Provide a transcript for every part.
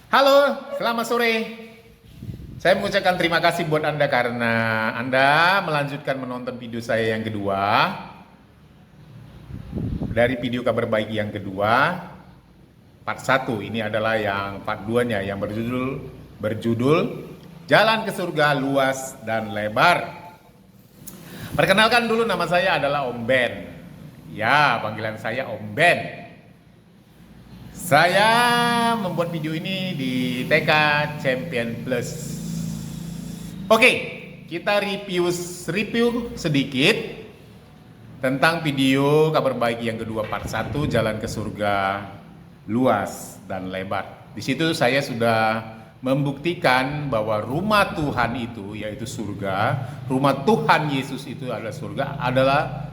Halo, selamat sore. Saya mengucapkan terima kasih buat Anda karena Anda melanjutkan menonton video saya yang kedua. Dari video kabar baik yang kedua, part 1 ini adalah yang part 2-nya yang berjudul Jalan ke Surga Luas dan Lebar. Perkenalkan dulu, nama saya adalah Om Ben. Ya, panggilan saya Om Ben. Saya membuat video ini di TK Champion Plus. Oke, kita review sedikit tentang video kabar baik yang kedua part 1 Jalan ke Surga Luas dan Lebar. Di situ saya sudah membuktikan bahwa rumah Tuhan itu yaitu surga, rumah Tuhan Yesus itu adalah surga, adalah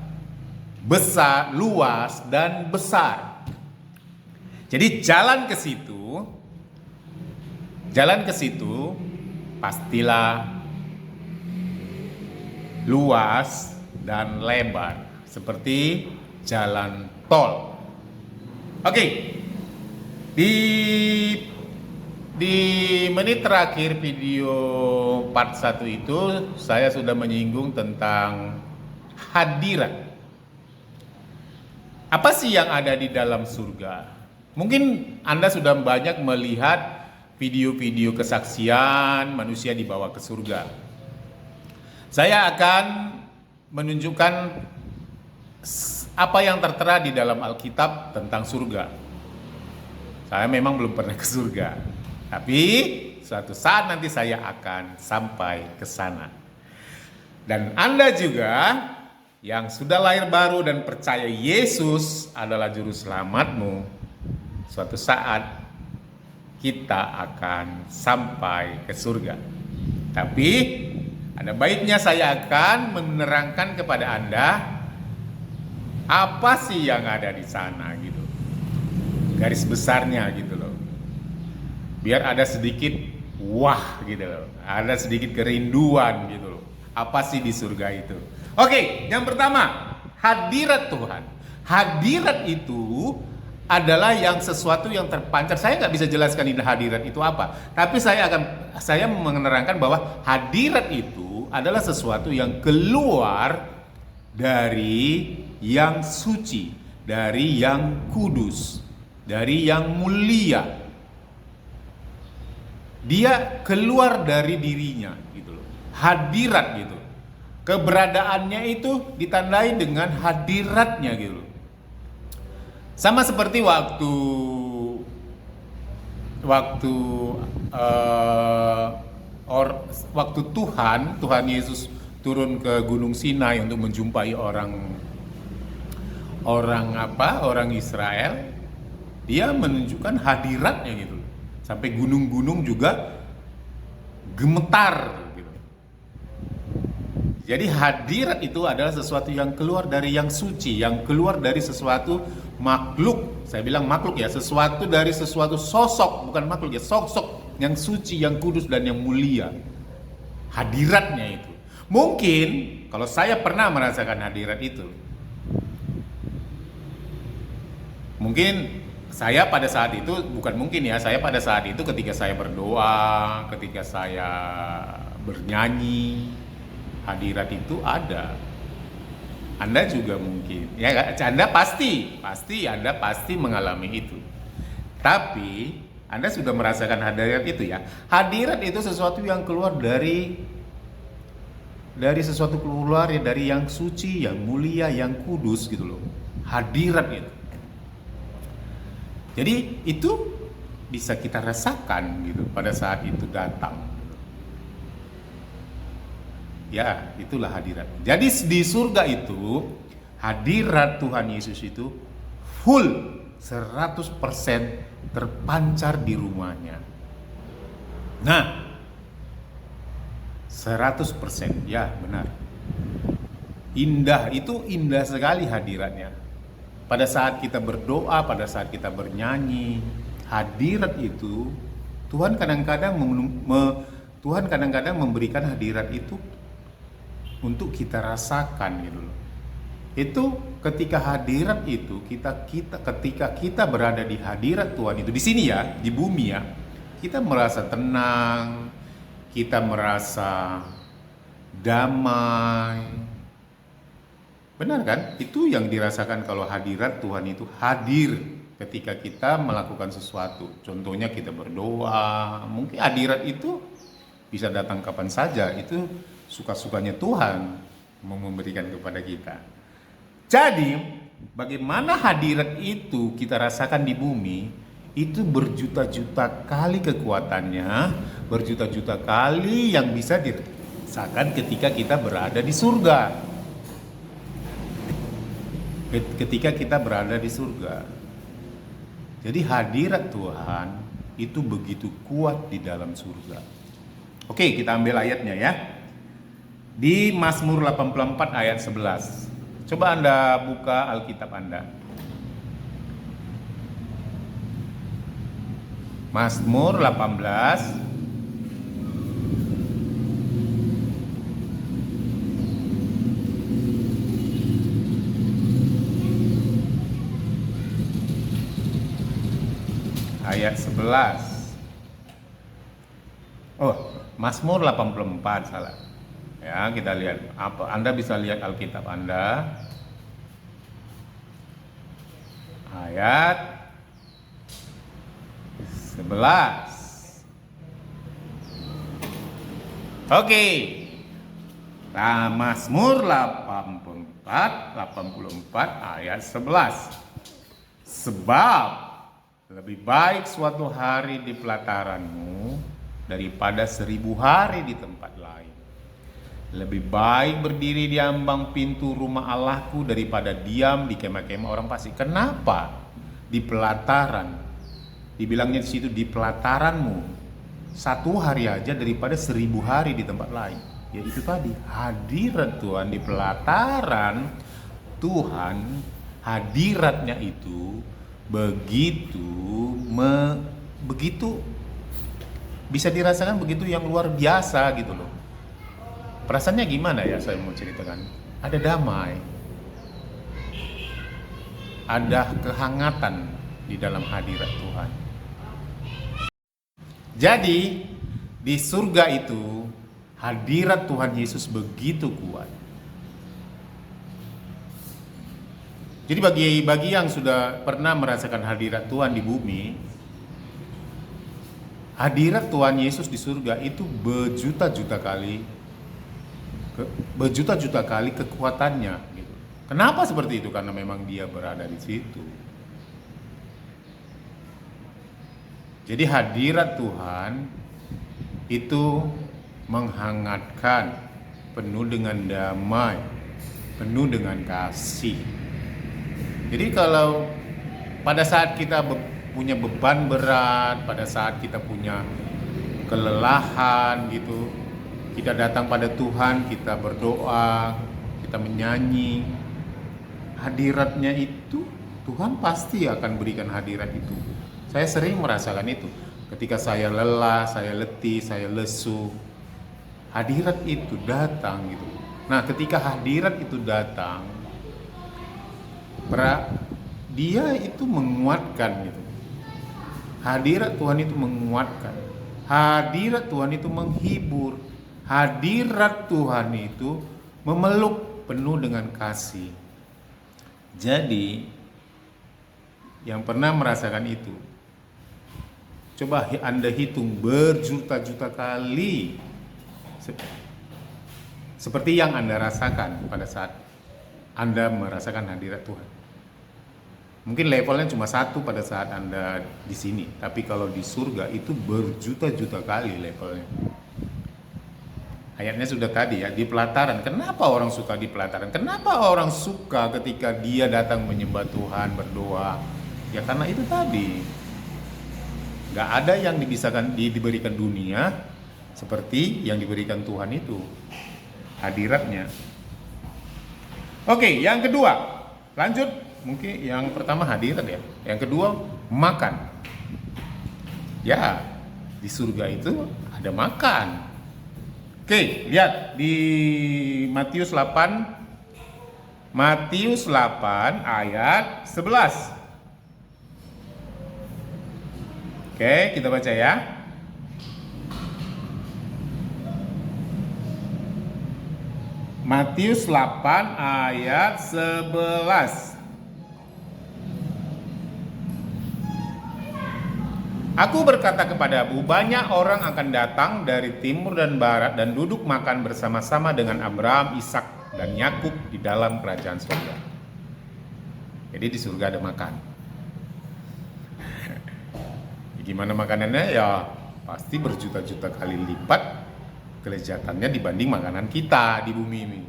besar, luas dan besar. Jadi jalan ke situ pastilah luas dan lebar seperti jalan tol. Oke. Di menit terakhir video part 1 itu saya sudah menyinggung tentang hadirat. Apa sih yang ada di dalam surga? Mungkin Anda sudah banyak melihat video-video kesaksian manusia dibawa ke surga. Saya akan menunjukkan apa yang tertera di dalam Alkitab tentang surga. Saya memang belum pernah ke surga, tapi suatu saat nanti saya akan sampai ke sana. Dan Anda juga yang sudah lahir baru dan percaya Yesus adalah juru selamatmu, suatu saat kita akan sampai ke surga. Tapi ada baiknya saya akan menerangkan kepada Anda apa sih yang ada di sana gitu. Garis besarnya gitu loh. Biar ada sedikit wah gitu loh. Ada sedikit kerinduan gitu loh. Apa sih di surga itu? Oke, yang pertama, hadirat Tuhan. Hadirat itu adalah yang sesuatu yang terpancar. Saya nggak bisa jelaskan ini hadirat itu apa, tapi saya menerangkan bahwa hadirat itu adalah sesuatu yang keluar dari yang suci, dari yang kudus, dari yang mulia. Dia keluar dari dirinya gitu loh. Hadirat gitu. Keberadaannya itu ditandai dengan hadiratnya gitu loh. Sama seperti waktu Tuhan Yesus turun ke Gunung Sinai untuk menjumpai orang Israel, dia menunjukkan hadiratnya gitu. Sampai gunung-gunung juga gemetar gitu. Jadi hadirat itu adalah sesuatu yang keluar dari yang suci, yang keluar dari sesuatu makhluk. Saya bilang makhluk ya, sesuatu dari sesuatu sosok, bukan makhluk ya, sosok yang suci, yang kudus dan yang mulia. Hadiratnya itu. Mungkin kalau saya pernah merasakan hadirat itu. Mungkin saya pada saat itu, bukan mungkin ya, saya pada saat itu ketika saya berdoa, ketika saya bernyanyi, hadirat itu ada. Anda juga mungkin, ya Anda pasti Anda pasti mengalami itu. Tapi Anda sudah merasakan hadirat itu ya. Hadirat itu sesuatu yang keluar dari sesuatu keluar ya, dari yang suci, yang mulia, yang kudus gitu loh. Hadirat itu. Jadi itu bisa kita rasakan gitu pada saat itu datang. Ya, itulah hadirat. Jadi di surga itu hadirat Tuhan Yesus itu full 100% terpancar di rumahnya. Nah, 100%, ya benar. Indah, itu indah sekali hadiratnya. Pada saat kita berdoa, pada saat kita bernyanyi, hadirat itu Tuhan kadang-kadang memberikan hadirat itu untuk kita rasakan gitu loh. Itu ketika hadirat itu ketika kita berada di hadirat Tuhan itu di sini ya, di bumi ya, kita merasa tenang, kita merasa damai. Benar kan? Itu yang dirasakan kalau hadirat Tuhan itu hadir ketika kita melakukan sesuatu. Contohnya kita berdoa, mungkin hadirat itu bisa datang kapan saja. Itu suka-sukanya Tuhan mau memberikan kepada kita. Jadi, bagaimana hadirat itu kita rasakan di bumi, itu berjuta-juta kali kekuatannya, berjuta-juta kali yang bisa dirasakan ketika kita berada di surga. Ketika kita berada di surga. Jadi hadirat Tuhan itu begitu kuat di dalam surga. Oke, kita ambil ayatnya ya. Di Mazmur 84 ayat 11. Coba Anda buka Alkitab Anda. Mazmur 18 ayat 11. Oh, Mazmur 84 salah. Ya, kita lihat. Apa Anda bisa lihat Alkitab Anda. Ayat 11. Oke. Nah, Mazmur 84 ayat 11. Sebab lebih baik suatu hari di pelataranmu daripada 1000 hari di tempat lain. Lebih baik berdiri di ambang pintu rumah Allahku daripada diam di kemah-kemah orang fasik. Kenapa? Di pelataran. Dibilangnya di situ di pelataranmu. 1 hari aja daripada 1000 hari di tempat lain. Ya itu tadi, hadirat Tuhan di pelataran Tuhan, hadiratnya itu begitu bisa dirasakan, begitu yang luar biasa gitu loh. Perasaannya gimana ya, saya mau ceritakan. Ada damai, ada kehangatan di dalam hadirat Tuhan. Jadi di surga itu hadirat Tuhan Yesus begitu kuat. Jadi bagi yang sudah pernah merasakan hadirat Tuhan di bumi, hadirat Tuhan Yesus di surga itu berjuta-juta kali kekuatannya gitu. Kenapa seperti itu? Karena memang dia berada di situ. Jadi hadirat Tuhan itu menghangatkan, penuh dengan damai, penuh dengan kasih. Jadi kalau pada saat kita punya beban berat, pada saat kita punya kelelahan gitu, kita datang pada Tuhan, kita berdoa, kita menyanyi, hadiratnya itu Tuhan pasti akan berikan hadirat itu. Saya sering merasakan itu. Ketika saya lelah, saya letih, saya lesu, hadirat itu datang gitu. Nah, ketika hadirat itu datang, dia itu menguatkan gitu. Hadirat Tuhan itu menguatkan. Hadirat Tuhan itu menghibur. Hadirat Tuhan itu memeluk penuh dengan kasih. Jadi yang pernah merasakan itu, coba Anda hitung berjuta-juta kali seperti yang Anda rasakan pada saat Anda merasakan hadirat Tuhan. Mungkin levelnya cuma 1 pada saat Anda di sini, tapi kalau di surga itu berjuta-juta kali levelnya. Ayatnya sudah tadi ya, di pelataran. Kenapa orang suka di pelataran? Kenapa orang suka ketika dia datang menyembah Tuhan, berdoa? Ya karena itu tadi. Gak ada yang diberikan dunia seperti yang diberikan Tuhan itu, hadiratnya. Oke, yang kedua, lanjut. Mungkin yang pertama hadirat ya, yang kedua makan. Ya, di surga itu ada makan. Oke, lihat di Matius 8 ayat 11. Oke, kita baca ya. Matius 8 ayat 11. Aku berkata kepadamu, banyak orang akan datang dari timur dan barat dan duduk makan bersama-sama dengan Abraham, Ishak, dan Yakub di dalam kerajaan surga. Jadi di surga ada makan. Gimana makanannya? Ya pasti berjuta-juta kali lipat kelezatannya dibanding makanan kita di bumi ini.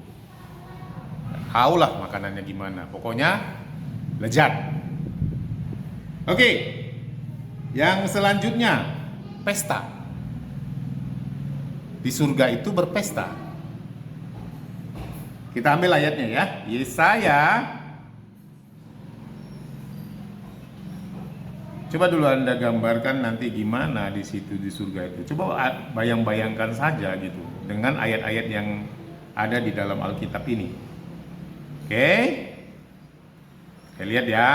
Tahu lah makanannya gimana. Pokoknya lezat. Oke. Yang selanjutnya, pesta. Di surga itu berpesta. Kita ambil ayatnya ya. Yesaya. Coba dulu Anda gambarkan nanti gimana di situ di surga itu. Coba bayang-bayangkan saja gitu dengan ayat-ayat yang ada di dalam Alkitab ini. Oke. Kita lihat ya.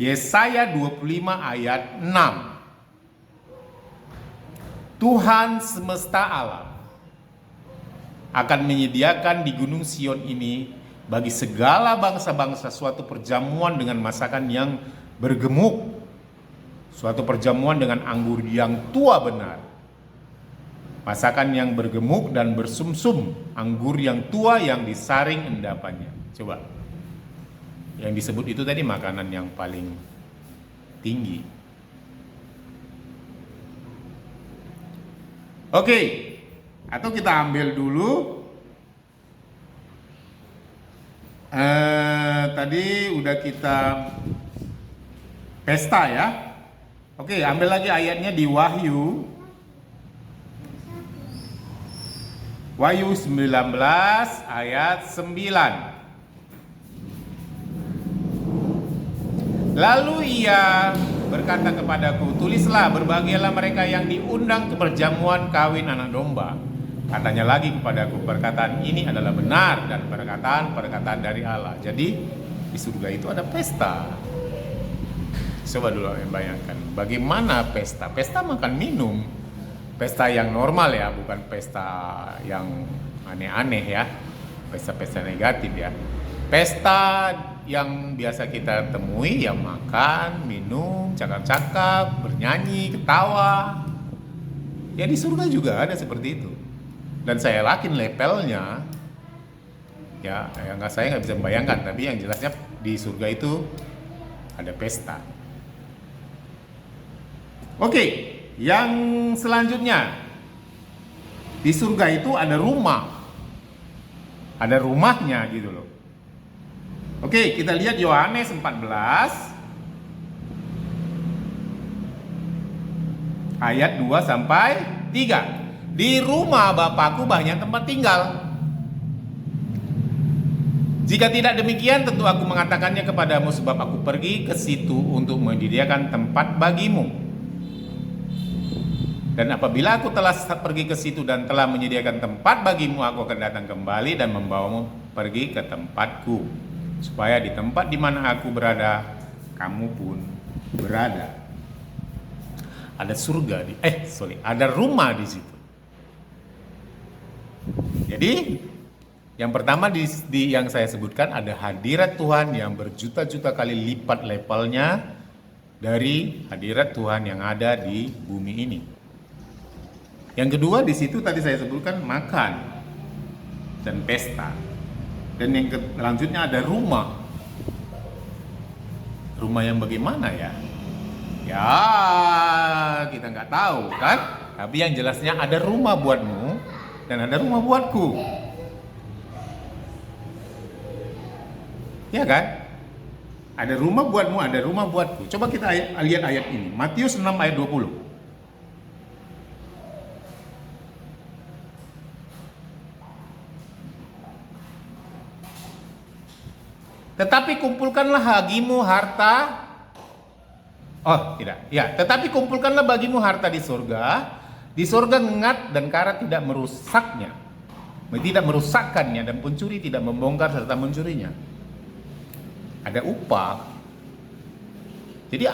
Yesaya 25 ayat 6. Tuhan semesta alam akan menyediakan di Gunung Sion ini bagi segala bangsa-bangsa suatu perjamuan dengan masakan yang bergemuk, suatu perjamuan dengan anggur yang tua benar, masakan yang bergemuk dan bersumsum, anggur yang tua yang disaring endapannya. Coba. Yang disebut itu tadi makanan yang paling tinggi. Oke, atau kita ambil dulu. Tadi udah kita pesta ya. Oke, ambil lagi ayatnya di Wahyu. Wahyu 19 ayat 9. Lalu ia berkata kepadaku, tulislah, berbahagialah mereka yang diundang ke perjamuan kawin anak domba. Katanya lagi kepadaku, perkataan ini adalah benar dan perkataan dari Allah. Jadi di surga itu ada pesta. Coba dulu bayangkan, bagaimana pesta? Pesta makan minum. Pesta yang normal ya, bukan pesta yang aneh-aneh ya. Pesta-pesta negatif ya. Pesta yang biasa kita temui ya makan, minum, cakap-cakap, bernyanyi, ketawa. Ya di surga juga ada seperti itu. Dan saya yakin levelnya ya saya nggak bisa membayangkan, tapi yang jelasnya di surga itu ada pesta. Oke, yang selanjutnya di surga itu ada rumah, ada rumahnya gitu loh. Oke, kita lihat Yohanes 14 ayat 2 sampai 3. Di rumah Bapakku banyak tempat tinggal. Jika tidak demikian, tentu aku mengatakannya kepadamu, sebab aku pergi ke situ untuk menyediakan tempat bagimu. Dan apabila aku telah pergi ke situ dan telah menyediakan tempat bagimu, aku akan datang kembali dan membawamu pergi ke tempatku, supaya di tempat di mana aku berada, kamu pun berada. Ada surga ada rumah di situ. Jadi yang pertama yang saya sebutkan ada hadirat Tuhan yang berjuta-juta kali lipat levelnya dari hadirat Tuhan yang ada di bumi ini. Yang kedua di situ tadi saya sebutkan makan dan pesta. Dan yang selanjutnya ada rumah. Rumah yang bagaimana ya? Ya kita nggak tahu kan? Tapi yang jelasnya ada rumah buatmu dan ada rumah buatku. Ya kan? Ada rumah buatmu, ada rumah buatku. Coba kita lihat ayat ini. Matius 6 ayat 20. Tetapi kumpulkanlah bagimu harta. Oh, tidak. Ya, tetapi kumpulkanlah bagimu harta di surga. Di surga ngengat dan karat tidak merusaknya. Tidak merusakkannya dan pencuri tidak membongkar serta mencurinya. Ada upah. Jadi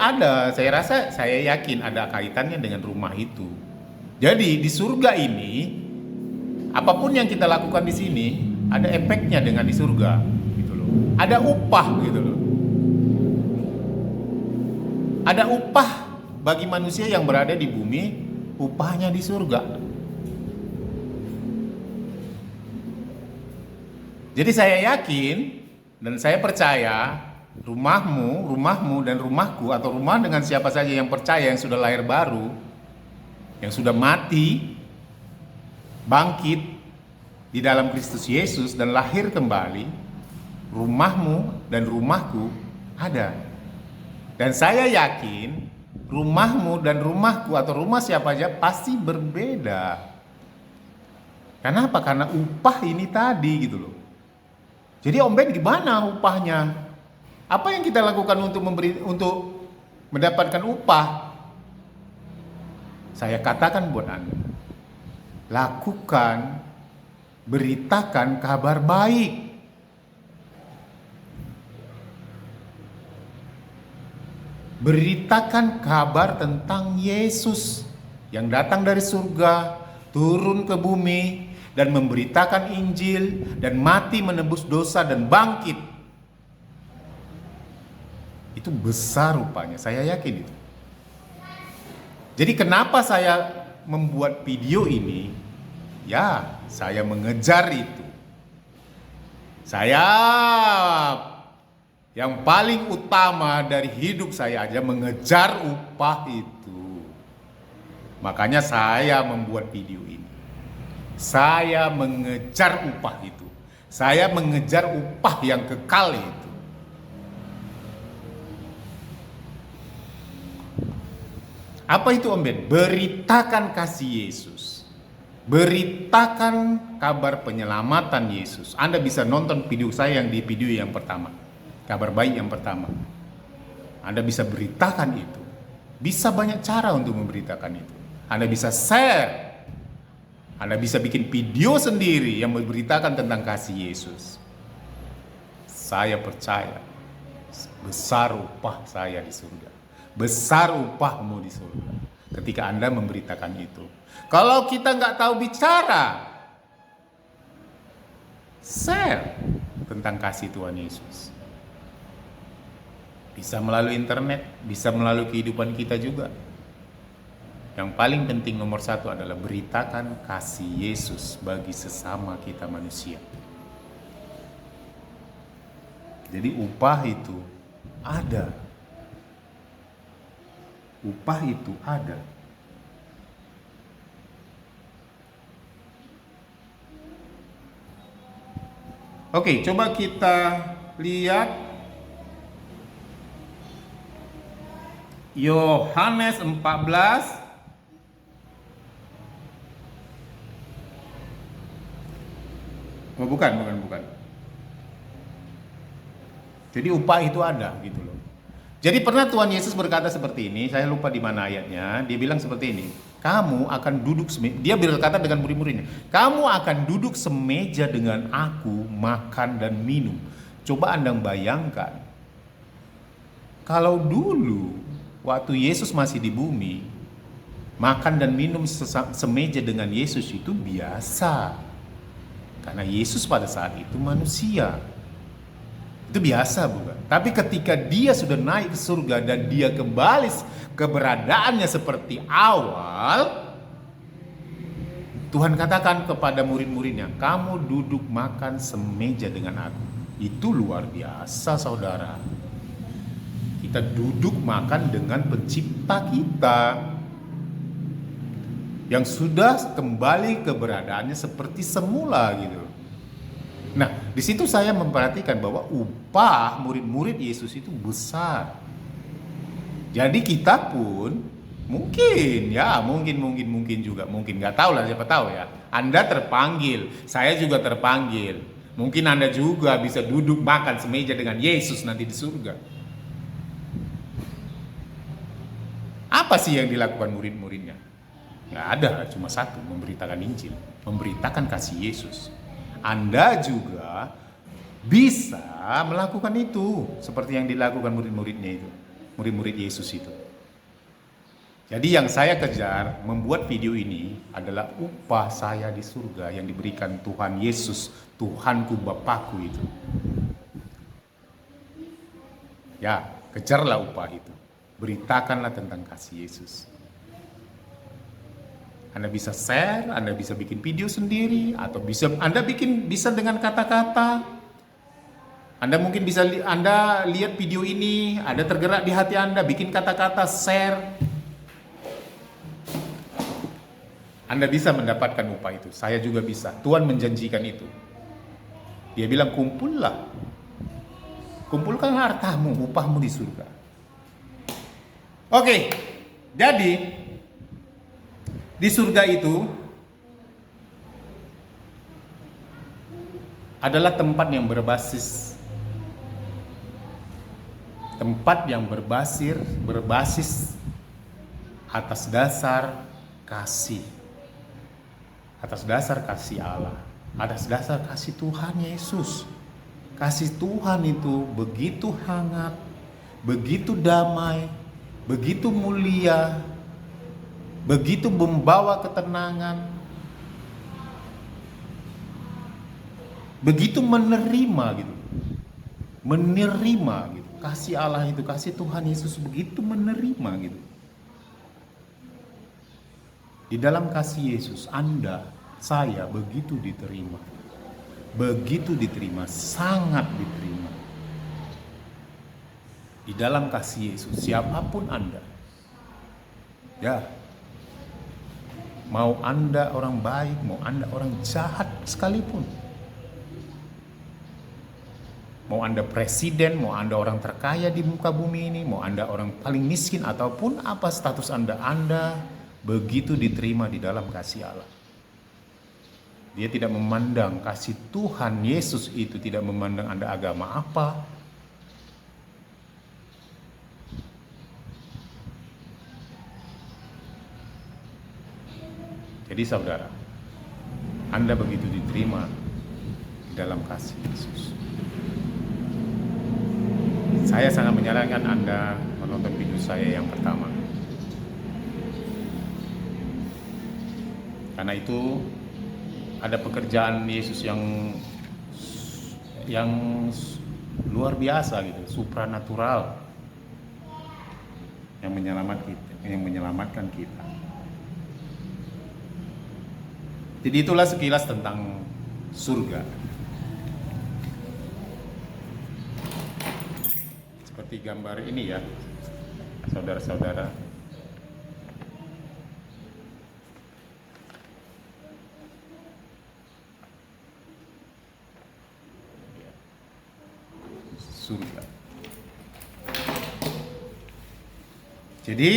saya yakin ada kaitannya dengan rumah itu. Jadi di surga ini apapun yang kita lakukan di sini ada efeknya dengan di surga, gitu loh. Ada upah, gitu loh. Ada upah bagi manusia yang berada di bumi, upahnya di surga. Jadi saya yakin dan saya percaya rumahmu dan rumahku, atau rumah dengan siapa saja yang percaya, yang sudah lahir baru, yang sudah mati, bangkit di dalam Kristus Yesus dan lahir kembali, rumahmu dan rumahku ada. Dan saya yakin rumahmu dan rumahku atau rumah siapa aja pasti berbeda. Kenapa? Karena upah ini tadi, gitu loh. Jadi Om Ben gimana upahnya? Apa yang kita lakukan untuk mendapatkan upah? Saya katakan buat Anda, lakukan, beritakan kabar baik. Beritakan kabar tentang Yesus yang datang dari surga, turun ke bumi, dan memberitakan Injil, dan mati menebus dosa dan bangkit. Itu besar rupanya, saya yakin itu. Jadi kenapa saya membuat video ini? Ya, saya mengejar itu. Saya yang paling utama dari hidup saya aja mengejar upah itu. Makanya saya membuat video ini. Saya mengejar upah itu. Saya mengejar upah yang kekal itu. Apa itu Om Ben? Beritakan kasih Yesus. Beritakan kabar penyelamatan Yesus. Anda bisa nonton video saya yang di video yang pertama. Kabar baik yang pertama. Anda bisa beritakan itu. Bisa banyak cara untuk memberitakan itu. Anda bisa share. Anda bisa bikin video sendiri yang memberitakan tentang kasih Yesus. Saya percaya besar upah saya di surga. Besar upahmu di surga ketika Anda memberitakan itu. Kalau kita nggak tahu bicara, share tentang kasih Tuhan Yesus. Bisa melalui internet, bisa melalui kehidupan kita juga. Yang paling penting nomor satu adalah beritakan kasih Yesus bagi sesama kita manusia. Jadi upah itu ada. Upah itu ada. Oke, coba kita lihat Yohanes 14 Oh, bukan. Jadi upah itu ada, gitu loh. Jadi pernah Tuhan Yesus berkata seperti ini, saya lupa di mana ayatnya, dia bilang seperti ini, kamu akan duduk, dia berkata dengan murid-muridnya, kamu akan duduk semeja dengan aku, makan dan minum. Coba Anda bayangkan, kalau dulu, waktu Yesus masih di bumi, makan dan minum semeja dengan Yesus itu biasa. Karena Yesus pada saat itu manusia. Itu biasa, bukan? Tapi ketika dia sudah naik ke surga dan dia kembali keberadaannya seperti awal, Tuhan katakan kepada murid-muridnya, kamu duduk makan semeja dengan aku. Itu luar biasa, saudara. Kita duduk makan dengan pencipta kita yang sudah kembali keberadaannya seperti semula, gitu. Nah, di situ saya memperhatikan bahwa upah murid-murid Yesus itu besar. Jadi kita pun mungkin juga, mungkin nggak tahu lah, siapa tahu ya. Anda terpanggil, saya juga terpanggil. Mungkin Anda juga bisa duduk makan semeja dengan Yesus nanti di surga. Apa sih yang dilakukan murid-muridnya? Nggak ada, cuma satu, memberitakan Injil, memberitakan kasih Yesus. Anda juga bisa melakukan itu seperti yang dilakukan murid-muridnya itu, murid-murid Yesus itu. Jadi yang saya kejar membuat video ini adalah upah saya di surga yang diberikan Tuhan Yesus, Tuhanku Bapakku itu. Ya, kejarlah upah itu. Beritakanlah tentang kasih Yesus. Anda bisa share, Anda bisa bikin video sendiri, atau Anda bisa dengan kata-kata. Anda mungkin bisa Anda lihat video ini, Anda tergerak di hati Anda, bikin kata-kata, share. Anda bisa mendapatkan upah itu. Saya juga bisa. Tuhan menjanjikan itu. Dia bilang, kumpulkan hartamu, upahmu di surga. Oke, jadi di surga itu adalah tempat yang berbasis atas dasar kasih. Atas dasar kasih Allah, atas dasar kasih Tuhan Yesus. Kasih Tuhan itu begitu hangat, begitu damai, begitu mulia, begitu membawa ketenangan, begitu menerima gitu. Kasih Allah itu, kasih Tuhan Yesus begitu menerima gitu. Di dalam kasih Yesus, Anda, saya begitu diterima. Begitu diterima, sangat diterima. Di dalam kasih Yesus, siapapun Anda. Ya. Mau Anda orang baik, mau Anda orang jahat sekalipun. Mau Anda presiden, mau Anda orang terkaya di muka bumi ini, mau Anda orang paling miskin ataupun apa status Anda begitu diterima di dalam kasih Allah. Dia tidak memandang kasih Tuhan Yesus itu, tidak memandang Anda agama apa. Jadi saudara, Anda begitu diterima di dalam kasih Yesus. Saya sangat menyarankan Anda menonton video saya yang pertama. Karena itu ada pekerjaan Yesus yang luar biasa gitu, supranatural yang menyelamatkan kita. Jadi itulah sekilas tentang surga. Seperti gambar ini ya, saudara-saudara. Surga. Jadi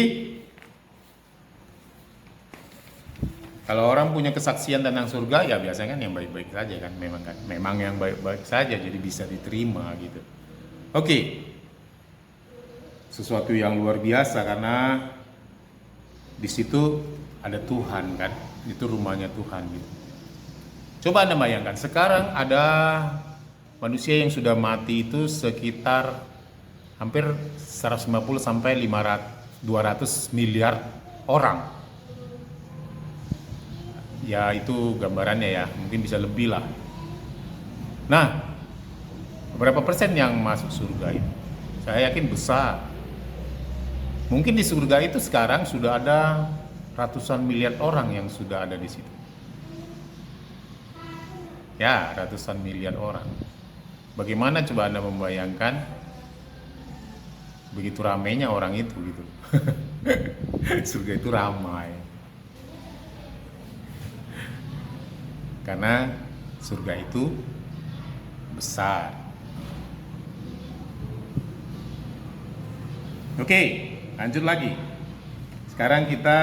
kalau orang punya kesaksian tentang surga, ya biasanya kan yang baik-baik saja kan, memang yang baik-baik saja, jadi bisa diterima gitu. Oke. Sesuatu yang luar biasa karena di situ ada Tuhan kan, itu rumahnya Tuhan gitu. Coba Anda bayangkan, sekarang ada manusia yang sudah mati itu sekitar hampir 150 sampai 200 miliar orang. Ya itu gambarannya ya, mungkin bisa lebih lah. Nah, berapa persen yang masuk surga itu? Saya yakin besar. Mungkin di surga itu sekarang sudah ada ratusan miliar orang yang sudah ada di situ. Ya, ratusan miliar orang. Bagaimana coba Anda membayangkan begitu ramainya orang itu gitu. Surga itu ramai. Karena surga itu besar. Oke, lanjut lagi. Sekarang kita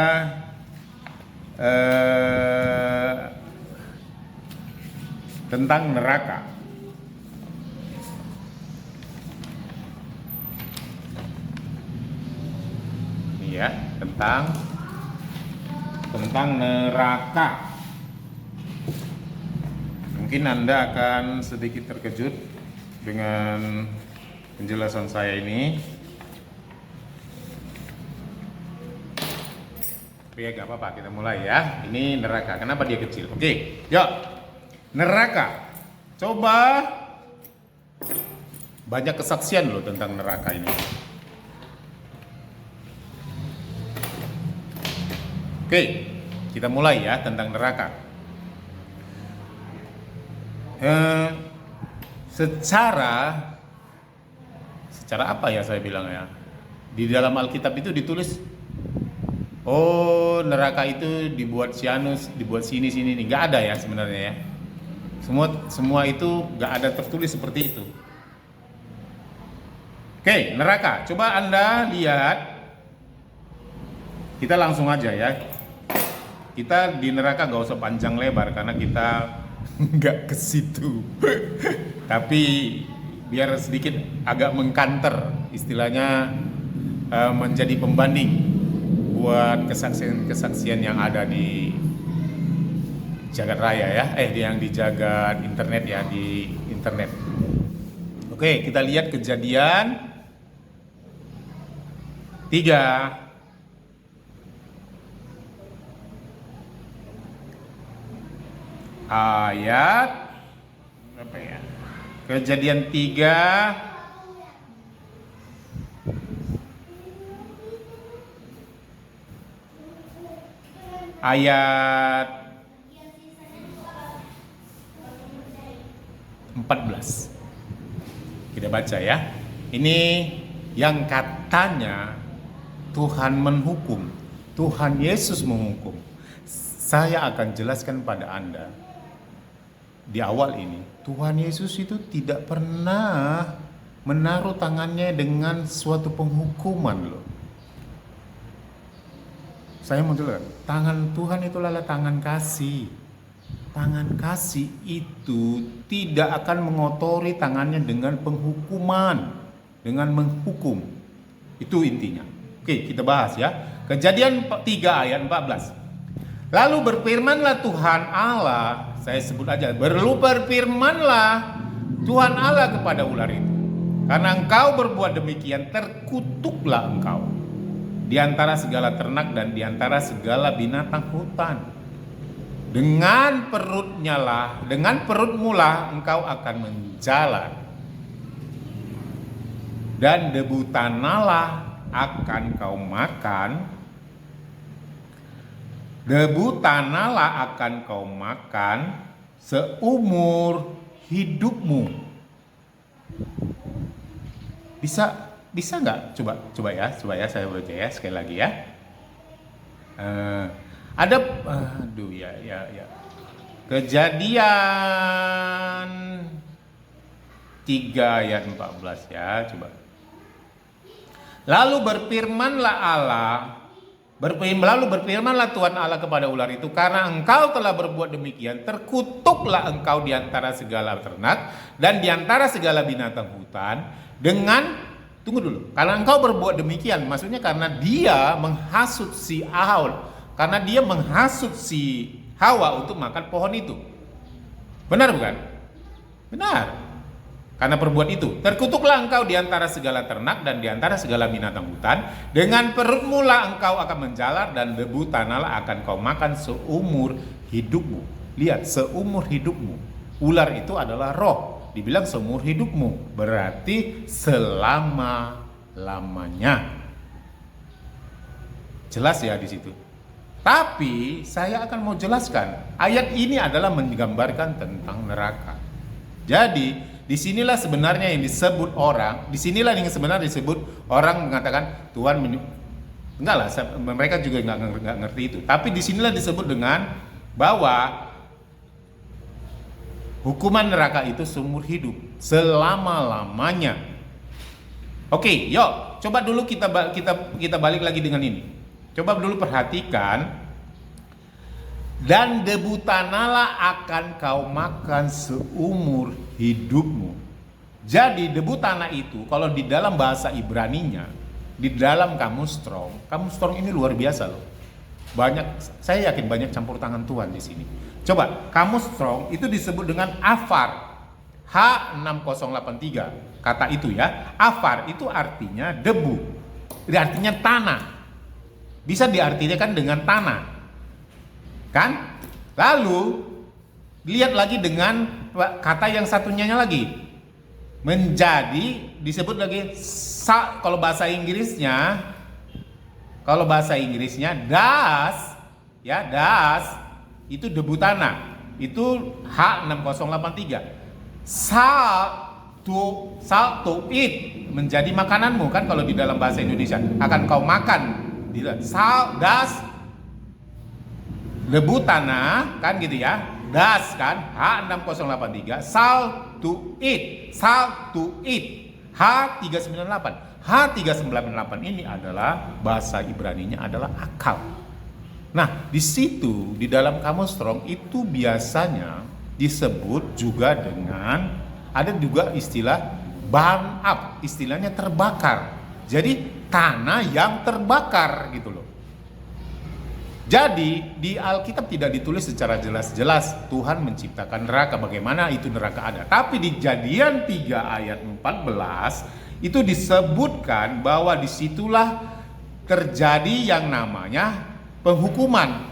tentang neraka. Ya, tentang neraka. Mungkin Anda akan sedikit terkejut dengan penjelasan saya ini. Tapi ya gak apa-apa, kita mulai ya. Ini neraka, kenapa dia kecil? Oke, yuk. Neraka. Coba, banyak kesaksian loh tentang neraka ini. Oke, kita mulai ya tentang neraka. Secara apa ya saya bilang ya? Di dalam Alkitab itu ditulis, oh neraka itu dibuat Sianus, dibuat sini nih. Nggak ada ya sebenarnya ya. Semua itu nggak ada tertulis seperti itu. Oke, neraka. Coba Anda lihat. Kita langsung aja ya. Kita di neraka gak usah panjang lebar karena kita nggak ke situ. Tapi biar sedikit agak mengkanter, istilahnya menjadi pembanding buat kesaksian-kesaksian yang ada di jagat raya ya, yang di jagat internet ya, di internet. Oke, kita lihat Kejadian 3 ayat apa ya? Kejadian 3 ayat 14. Kita baca ya. Ini yang katanya Tuhan menghukum, Tuhan Yesus menghukum. Saya akan jelaskan pada Anda di awal ini, Tuhan Yesus itu tidak pernah menaruh tangannya dengan suatu penghukuman loh. Saya mau jelaskan, tangan Tuhan itu adalah tangan kasih. Tangan kasih itu tidak akan mengotori tangannya dengan penghukuman, dengan menghukum. Itu intinya. Oke, kita bahas ya. Kejadian 3 ayat 14. Lalu berfirmanlah Tuhan Allah, saya sebut aja, berfirmanlah Tuhan Allah kepada ular itu, karena engkau berbuat demikian, terkutuklah engkau di antara segala ternak dan di antara segala binatang hutan. Dengan perutmu lah engkau akan menjalar, dan debu tanah lah akan kau makan. Debu tanahlah akan kau makan seumur hidupmu. Bisa nggak? Coba ya saya baca ya sekali lagi ya. Kejadian 3 ayat 14 ya, coba. Lalu berfirmanlah Tuhan Allah kepada ular itu, karena engkau telah berbuat demikian, terkutuklah engkau di antara segala ternak dan di antara segala binatang hutan dengan, tunggu dulu, karena engkau berbuat demikian, maksudnya karena dia menghasut si Hawa untuk makan pohon itu. Benar bukan? Benar. Karena perbuat itu, terkutuklah engkau di antara segala ternak dan di antara segala binatang hutan. Dengan perutmu lah engkau akan menjalar, dan debu tanahlah akan kau makan seumur hidupmu. Lihat, seumur hidupmu. Ular itu adalah roh. Dibilang seumur hidupmu, berarti selama-lamanya. Jelas ya di situ. Tapi saya akan mau jelaskan. Ayat ini adalah menggambarkan tentang neraka. Jadi disinilah sebenarnya yang disebut orang, orang mengatakan Tuhan enggak lah, mereka juga nggak ngerti itu. Tapi disinilah disebut dengan bahwa hukuman neraka itu seumur hidup, selama-lamanya. Oke, yuk, coba dulu kita balik lagi dengan ini. Coba dulu perhatikan. Dan debu tanahlah akan kau makan seumur hidupmu. Jadi debu tanah itu kalau di dalam bahasa Ibraninya, di dalam kamus Strong ini luar biasa loh. Saya yakin banyak campur tangan Tuhan di sini. Coba kamus Strong itu disebut dengan afar, H6083 kata itu ya. Afar itu artinya debu, artinya tanah. bisa diartikan dengan tanah. Kan? Lalu lihat lagi dengan kata yang satunya lagi. Menjadi disebut lagi kalau bahasa Inggrisnya das, ya, das itu debu tanah. Itu H6083. Sal to eat, menjadi makananmu, kan kalau di dalam bahasa Indonesia akan kau makan. Sal, das, debu tanah, kan gitu ya. Das kan H6083, sal to eat, H398. H398 ini adalah bahasa Ibraninya adalah akal. Nah, di situ di dalam Kamus Strong itu biasanya disebut juga dengan ada juga istilah burn up, istilahnya terbakar. Jadi tanah yang terbakar gitu loh. Jadi di Alkitab tidak ditulis secara jelas-jelas Tuhan menciptakan neraka, bagaimana itu neraka ada. Tapi di Kejadian 3 ayat 14 itu disebutkan bahwa disitulah terjadi yang namanya penghukuman.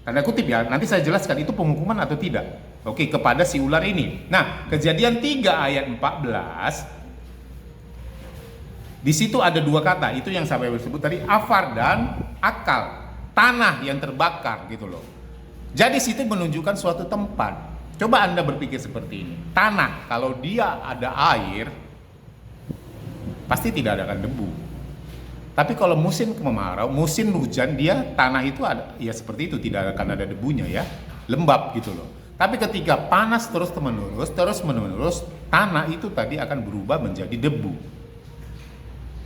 Tanda kutip ya, nanti saya jelaskan itu penghukuman atau tidak. Oke, kepada si ular ini. Nah, Kejadian 3 ayat 14 di situ ada dua kata, itu yang saya sebut tadi, afar dan akal. Tanah yang terbakar gitu loh. Jadi situ menunjukkan suatu tempat. Coba Anda berpikir seperti ini. Tanah kalau dia ada air pasti tidak akan debu. Tapi kalau musim kemarau, musim hujan, dia tanah itu ada ya seperti itu, tidak akan ada debunya ya. Lembab gitu loh. Tapi ketika panas terus menerus, tanah itu tadi akan berubah menjadi debu.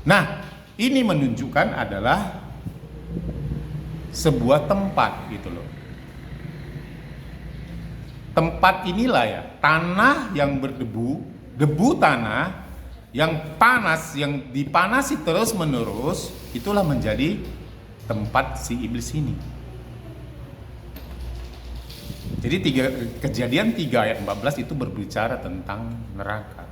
Nah, ini menunjukkan adalah sebuah tempat gitu loh. Tempat inilah ya, tanah yang berdebu, debu tanah yang panas, yang dipanasi terus menerus, itulah menjadi tempat si iblis ini. Jadi Kejadian 3 ayat 14 itu berbicara tentang neraka.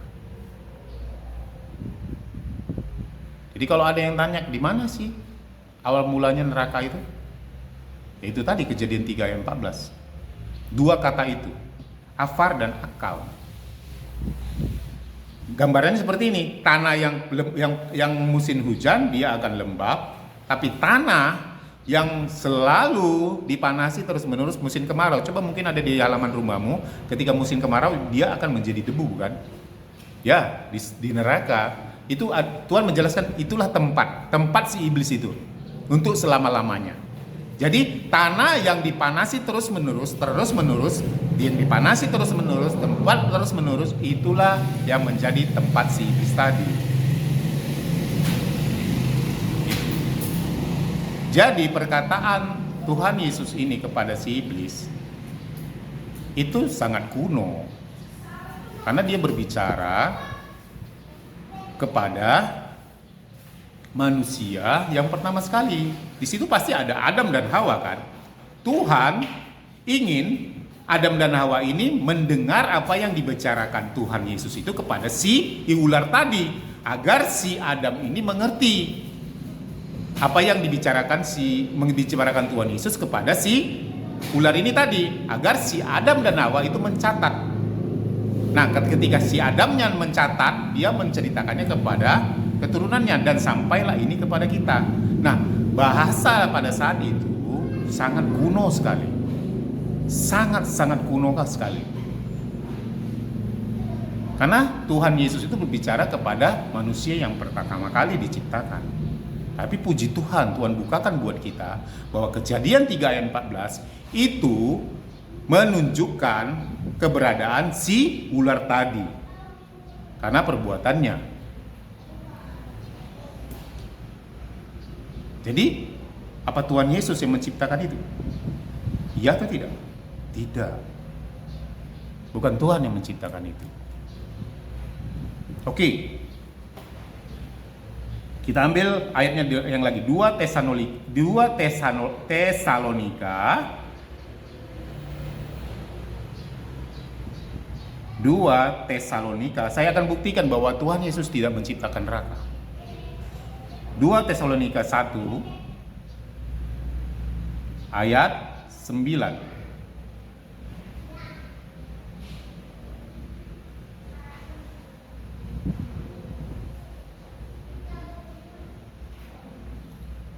Jadi kalau ada yang tanya di mana sih awal mulanya neraka itu? Itu tadi Kejadian 3 ayat 14. Dua kata itu, afar dan akal. Gambarannya seperti ini, tanah yang musim hujan dia akan lembab, tapi tanah yang selalu dipanasi terus menerus musim kemarau. Coba mungkin ada di halaman rumahmu, ketika musim kemarau dia akan menjadi debu kan? Ya, di neraka itu Tuhan menjelaskan itulah tempat si iblis itu untuk selama-lamanya. Jadi tanah yang dipanasi terus menerus, yang dipanasi terus menerus, tempat terus menerus, itulah yang menjadi tempat si iblis tadi. Jadi perkataan Tuhan Yesus ini kepada si iblis itu sangat kuno, karena dia berbicara kepada manusia yang pertama sekali. Di situ pasti ada Adam dan Hawa kan. Tuhan ingin Adam dan Hawa ini mendengar apa yang dibicarakan Tuhan Yesus itu kepada si ular tadi, agar si Adam ini mengerti apa yang dibicarakan Tuhan Yesus kepada si ular ini tadi, agar si Adam dan Hawa itu mencatat. Nah, ketika si Adamnya mencatat, dia menceritakannya kepada keturunannya dan sampailah ini kepada kita. Nah, bahasa pada saat itu sangat kuno sekali. Sangat kuno sekali. Karena Tuhan Yesus itu berbicara kepada manusia yang pertama kali diciptakan. Tapi puji Tuhan, Tuhan bukakan buat kita bahwa Kejadian 3 ayat 14 itu menunjukkan keberadaan si ular tadi karena perbuatannya. Jadi apa Tuhan Yesus yang menciptakan itu? Iya atau tidak? Tidak. Bukan Tuhan yang menciptakan itu. Oke. Kita ambil ayatnya yang lagi, 2 Tesalonika. Saya akan buktikan bahwa Tuhan Yesus tidak menciptakan neraka. 2 Tesalonika 1 ayat 9.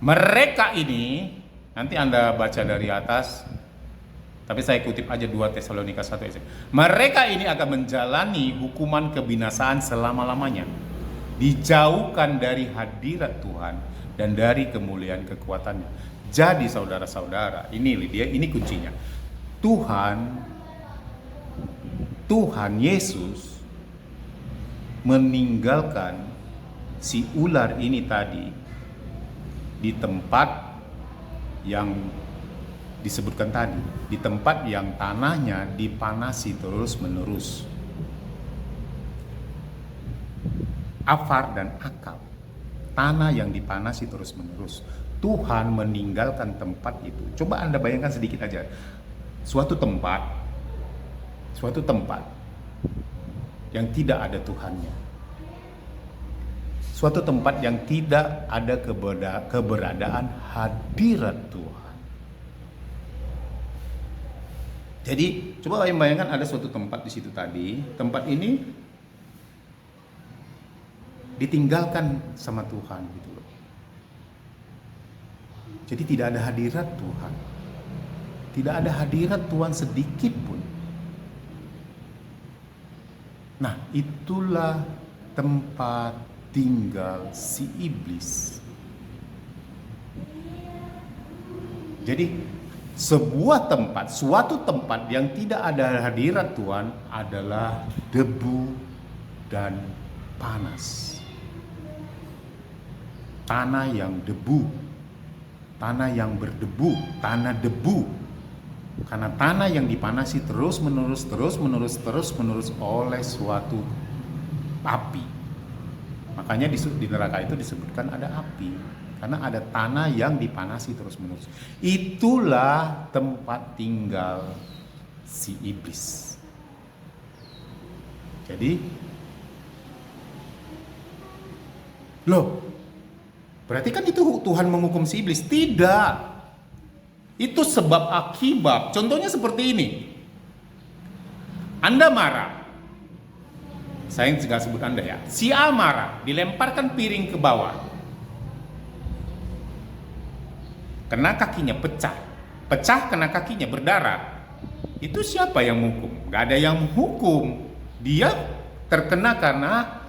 Mereka ini, nanti Anda baca dari atas, tapi saya kutip aja 2 Tesalonika 1 ayat. Mereka ini akan menjalani hukuman kebinasaan selama-lamanya, dijauhkan dari hadirat Tuhan dan dari kemuliaan kekuatannya. Jadi saudara-saudara, ini kuncinya. Tuhan Yesus meninggalkan si ular ini tadi di tempat yang disebutkan tadi, di tempat yang tanahnya dipanasi terus-menerus. Afar dan Akab, tanah yang dipanasi terus-menerus. Tuhan meninggalkan tempat itu. Coba Anda bayangkan sedikit aja. Suatu tempat yang tidak ada Tuhannya. Suatu tempat yang tidak ada keberadaan hadirat Tuhan. Jadi coba bayangkan ada suatu tempat di situ tadi. Tempat ini ditinggalkan sama Tuhan gitu loh. Jadi tidak ada hadirat Tuhan. Tidak ada hadirat Tuhan sedikit pun. Nah, itulah tempat tinggal si iblis. Jadi suatu tempat yang tidak ada hadirat Tuhan adalah debu dan panas. Tanah yang debu, tanah yang berdebu, tanah debu. Karena tanah yang dipanasi terus-menerus oleh suatu api. Makanya di neraka itu disebutkan ada api, karena ada tanah yang dipanasi terus-menerus. Itulah tempat tinggal si iblis. Jadi, loh, berarti kan itu Tuhan menghukum si iblis? Tidak. Itu sebab akibat. Contohnya seperti ini. Anda marah. Saya nggak sebut Anda ya. Si A marah, dilemparkan piring ke bawah. Kena kakinya pecah. Pecah kena kakinya berdarah. Itu siapa yang menghukum? Gak ada yang menghukum. Dia terkena karena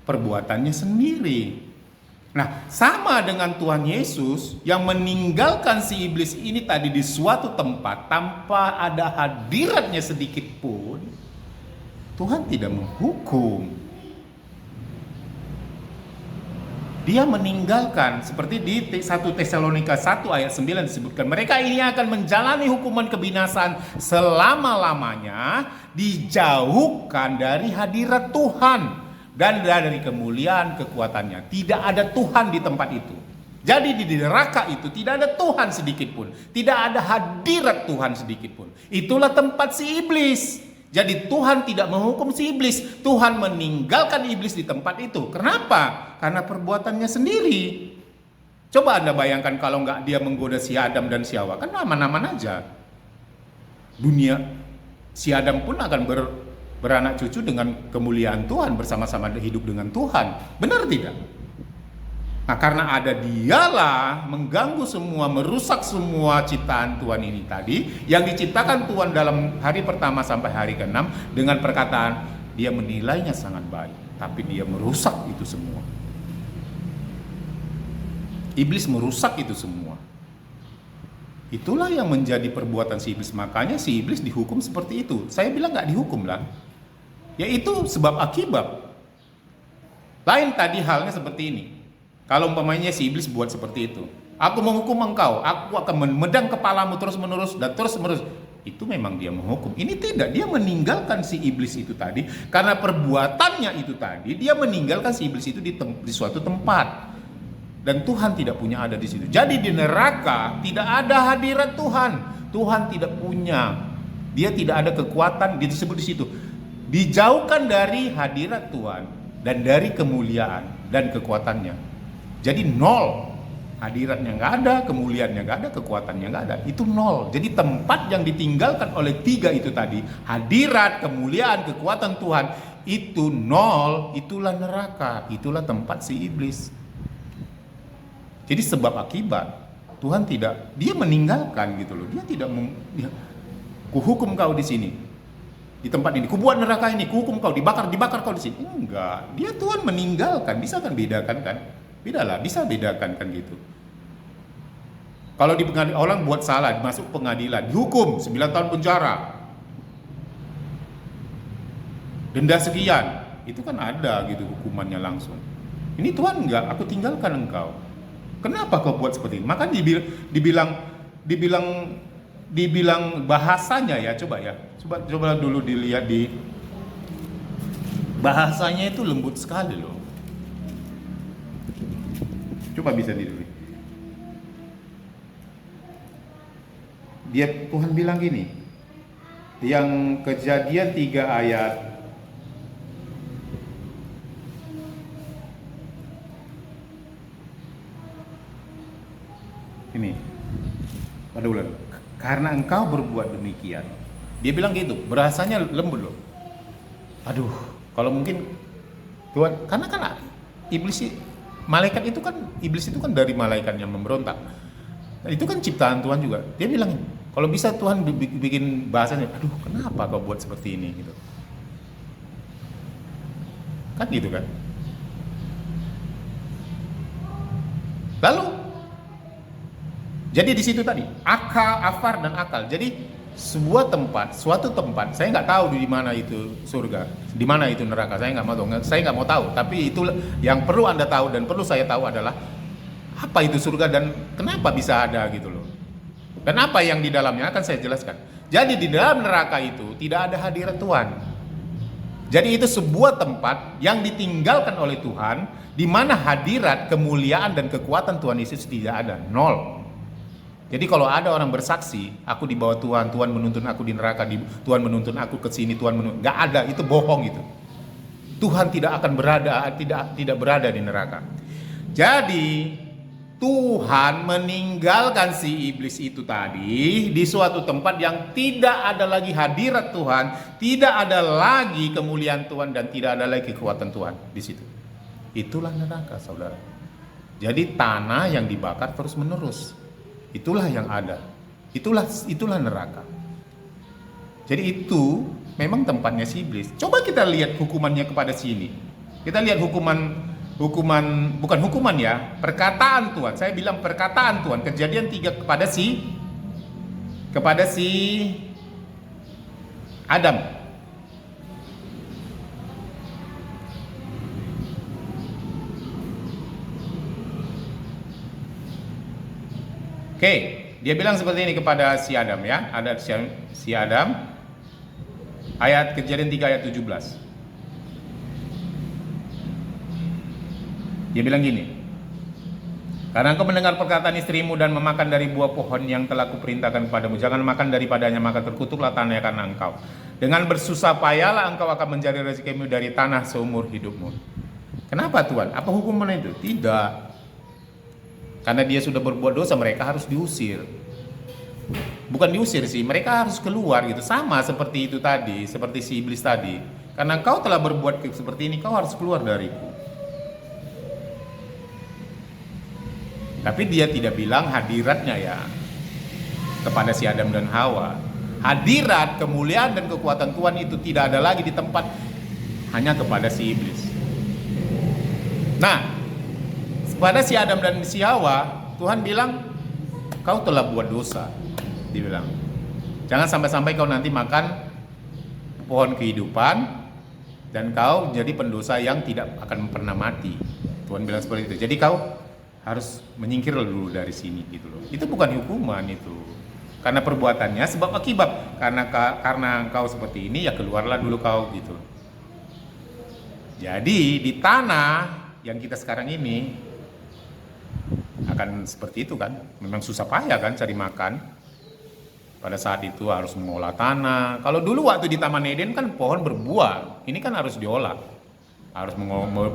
perbuatannya sendiri. Nah, sama dengan Tuhan Yesus yang meninggalkan si iblis ini tadi di suatu tempat tanpa ada hadiratnya sedikit pun. Tuhan tidak menghukum. Dia meninggalkan, seperti di 1 Tesalonika 1 ayat 9 disebutkan, mereka ini akan menjalani hukuman kebinasaan selama-lamanya, dijauhkan dari hadirat Tuhan dan dari kemuliaan kekuatannya. Tidak ada Tuhan di tempat itu. Jadi di neraka itu tidak ada Tuhan sedikit pun. Tidak ada hadirat Tuhan sedikit pun. Itulah tempat si iblis. Jadi Tuhan tidak menghukum si iblis. Tuhan meninggalkan iblis di tempat itu. Kenapa? Karena perbuatannya sendiri. Coba Anda bayangkan kalau nggak dia menggoda si Adam dan si Hawa. Kan aman-aman aja. Dunia, si Adam pun akan beranak cucu dengan kemuliaan Tuhan, bersama-sama hidup dengan Tuhan. Benar tidak? Nah, karena ada dialah mengganggu semua, merusak semua ciptaan Tuhan ini tadi, yang diciptakan Tuhan dalam hari pertama sampai hari ke-6 dengan perkataan dia menilainya sangat baik, tapi dia merusak itu semua. Iblis merusak itu semua. Itulah yang menjadi perbuatan si iblis. Makanya si iblis dihukum seperti itu. Saya bilang nggak dihukum lah. Yaitu sebab akibat. Lain tadi halnya seperti ini. Kalau umpamanya si iblis buat seperti itu, aku menghukum engkau, aku akan memedang kepalamu terus-menerus dan terus-menerus. Itu memang dia menghukum. Ini tidak, dia meninggalkan si iblis itu tadi. Karena perbuatannya itu tadi, dia meninggalkan si iblis itu di suatu tempat. Dan Tuhan tidak punya ada di situ. Jadi di neraka tidak ada hadirat Tuhan. Tuhan tidak punya. Dia tidak ada kekuatan, disebut di situ. Dijauhkan dari hadirat Tuhan dan dari kemuliaan dan kekuatannya. Jadi nol. Hadiratnya nggak ada, kemuliaannya nggak ada, kekuatannya nggak ada. Itu nol. Jadi tempat yang ditinggalkan oleh tiga itu tadi, hadirat, kemuliaan, kekuatan Tuhan, itu nol. Itulah neraka, itulah tempat si iblis. Jadi sebab akibat, Tuhan tidak, dia meninggalkan gitu loh. Dia tidak kuhukum kau di sini, di tempat ini, kubuat neraka ini, kuhukum kau, dibakar kau di sini. Enggak, dia Tuhan meninggalkan. Bisa kan bedakan kan? Bedalah, bisa bedakan kan gitu. Kalau di pengadilan orang buat salah, masuk pengadilan, dihukum 9 tahun penjara, denda sekian, itu kan ada gitu hukumannya langsung. Ini Tuhan enggak, aku tinggalkan engkau. Kenapa kau buat seperti ini? Maka dibilang bahasanya ya, coba dulu dilihat di bahasanya itu lembut sekali loh. Coba bisa dilihat. Tuhan bilang gini, yang Kejadian 3 ayat ini pada bulan, karena engkau berbuat demikian. Dia bilang gitu, bahasanya lembut loh. Aduh, kalau mungkin Tuhan, karena kan iblis itu kan dari malaikat yang memberontak. Nah, itu kan ciptaan Tuhan juga. Dia bilang, kalau bisa Tuhan bikin bahasanya, aduh kenapa kau buat seperti ini gitu. Kan gitu kan. Lalu jadi di situ tadi afar dan akal. Jadi suatu tempat, saya nggak tahu di mana itu surga, di mana itu neraka, saya nggak mau tahu. Tapi itu yang perlu Anda tahu dan perlu saya tahu adalah apa itu surga dan kenapa bisa ada gitu loh. Dan apa yang di dalamnya akan saya jelaskan. Jadi di dalam neraka itu tidak ada hadirat Tuhan. Jadi itu sebuah tempat yang ditinggalkan oleh Tuhan, di mana hadirat, kemuliaan dan kekuatan Tuhan Yesus tidak ada, nol. Jadi kalau ada orang bersaksi, aku di bawah Tuhan, Tuhan menuntun aku di neraka, Tuhan menuntun aku ke sini, nggak ada, itu bohong itu. Tuhan tidak akan tidak berada di neraka. Jadi Tuhan meninggalkan si iblis itu tadi di suatu tempat yang tidak ada lagi hadirat Tuhan, tidak ada lagi kemuliaan Tuhan dan tidak ada lagi kekuatan Tuhan di situ. Itulah neraka, saudara. Jadi tanah yang dibakar terus-menerus. Itulah yang ada. Itulah neraka. Jadi itu memang tempatnya si iblis. Coba kita lihat hukumannya kepada sini. Kita lihat bukan hukuman ya, perkataan Tuhan. Saya bilang perkataan Tuhan, Kejadian 3 kepada si Adam. Oke, dia bilang seperti ini kepada si Adam ya. Ada si Adam. Ayat Kejadian 3 ayat 17. Dia bilang gini, karena engkau mendengar perkataan istrimu dan memakan dari buah pohon yang telah kuperintahkan kepadamu, jangan makan daripadanya, maka terkutuklah tanah karena engkau. Dengan bersusah payahlah engkau akan mencari rezekimu dari tanah seumur hidupmu. Kenapa Tuhan? Apa hukuman itu? Tidak. Karena dia sudah berbuat dosa, mereka harus diusir. Bukan diusir sih, mereka harus keluar gitu. Sama seperti itu tadi, seperti si iblis tadi. Karena engkau telah berbuat seperti ini, kau harus keluar dariku. Tapi dia tidak bilang hadiratnya ya kepada si Adam dan Hawa. Hadirat, kemuliaan dan kekuatan Tuhan itu tidak ada lagi di tempat, hanya kepada si iblis. Nah, kepada si Adam dan si Hawa, Tuhan bilang, kau telah buat dosa. Dia bilang, jangan sampai-sampai kau nanti makan pohon kehidupan dan kau jadi pendosa yang tidak akan pernah mati. Tuhan bilang seperti itu. Jadi kau harus menyingkir dulu dari sini gitu loh. Itu bukan hukuman itu. Karena perbuatannya sebab akibat. Karena kau seperti ini ya keluarlah dulu kau gitu. Jadi di tanah yang kita sekarang ini akan seperti itu kan. Memang susah payah kan cari makan. Pada saat itu harus mengolah tanah. Kalau dulu waktu di Taman Eden kan pohon berbuah. Ini kan harus diolah. Harus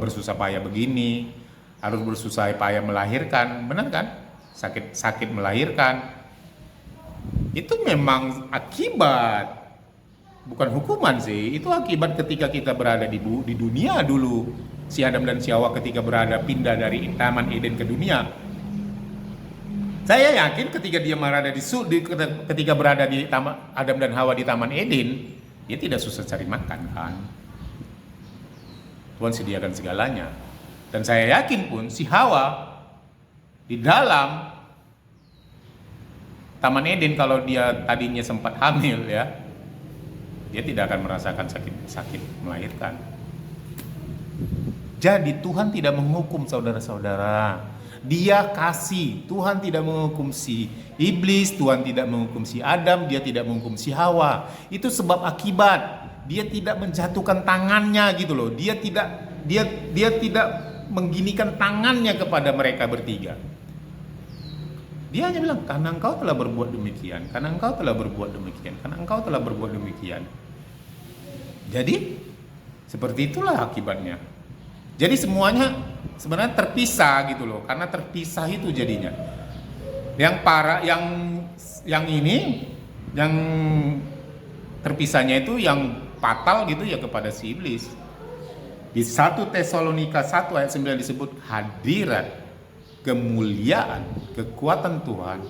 bersusah payah begini. harus bersusah payah melahirkan, benar kan? Sakit melahirkan. Itu memang akibat, bukan hukuman sih. Itu akibat ketika kita berada di dunia dulu. Si Adam dan si Hawa ketika pindah dari Taman Eden ke dunia. Saya yakin ketika dia ketika berada di Adam dan Hawa di Taman Eden, dia tidak susah cari makan kan. Tuhan sediakan segalanya. Dan saya yakin pun si Hawa di dalam Taman Eden, kalau dia tadinya sempat hamil ya, dia tidak akan merasakan sakit melahirkan. Jadi Tuhan tidak menghukum saudara-saudara. Dia kasih. Tuhan tidak menghukum si iblis, Tuhan tidak menghukum si Adam, dia tidak menghukum si Hawa. Itu sebab akibat. Dia tidak menjatuhkan tangannya gitu loh. Dia tidak mengginikan tangannya kepada mereka bertiga. Dia hanya bilang, karena engkau telah berbuat demikian, karena engkau telah berbuat demikian, karena engkau telah berbuat demikian. Jadi seperti itulah akibatnya. Jadi semuanya sebenarnya terpisah gitu loh, karena terpisah itu jadinya. Yang parah, yang terpisahnya itu yang fatal gitu ya kepada si iblis. Di 1 Tesalonika 1 ayat 9 disebut hadirat, kemuliaan, kekuatan Tuhan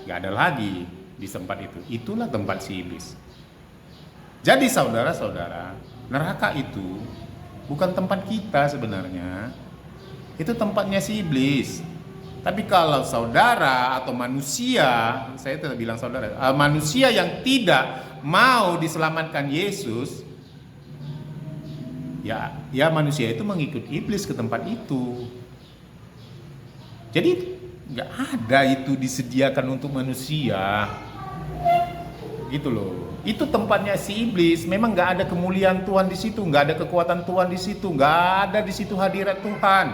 gak ada lagi di tempat itu. Itulah tempat si iblis. Jadi saudara-saudara, neraka itu bukan tempat kita sebenarnya. Itu tempatnya si iblis. Tapi kalau saudara atau manusia, saya tidak bilang saudara, manusia yang tidak mau diselamatkan Yesus, ya manusia itu mengikut iblis ke tempat itu. Jadi nggak ada itu disediakan untuk manusia, gitu loh. Itu tempatnya si iblis. Memang nggak ada kemuliaan Tuhan di situ, nggak ada kekuatan Tuhan di situ, nggak ada di situ hadirat Tuhan.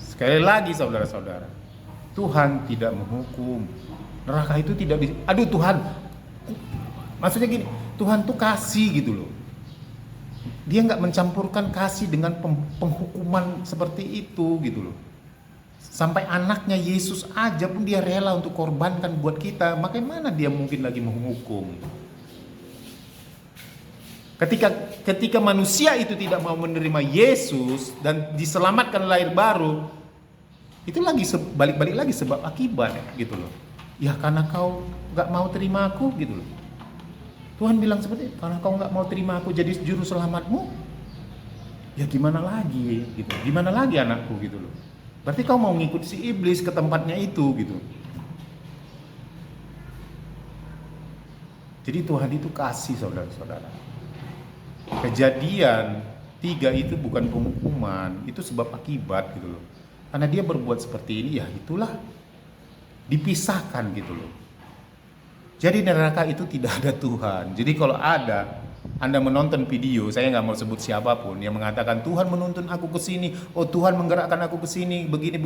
Sekali lagi saudara-saudara, Tuhan tidak menghukum. Neraka itu tidak bisa. Aduh Tuhan, maksudnya gini, Tuhan tuh kasih gitu loh. Dia nggak mencampurkan kasih dengan penghukuman seperti itu gitu loh. Sampai anaknya Yesus aja pun dia rela untuk korbankan buat kita. Bagaimana dia mungkin lagi menghukum? Ketika manusia itu tidak mau menerima Yesus dan diselamatkan lahir baru, itu lagi balik-balik lagi sebab akibat gitu loh. Ya karena kau nggak mau terima aku gitu loh. Tuhan bilang seperti itu, karena kau nggak mau terima aku jadi juru selamatmu, ya gimana lagi gitu. Gimana lagi anakku gitu loh. Berarti kau mau ngikut si iblis ke tempatnya itu gitu. Jadi Tuhan itu kasih saudara-saudara. Kejadian 3 itu bukan penghukuman, itu sebab akibat gitu loh. Karena dia berbuat seperti ini, ya itulah dipisahkan gitu loh. Jadi neraka itu tidak ada Tuhan. Jadi kalau ada Anda menonton video, saya nggak mau sebut siapapun yang mengatakan Tuhan menuntun aku ke sini, oh Tuhan menggerakkan aku ke sini, begini,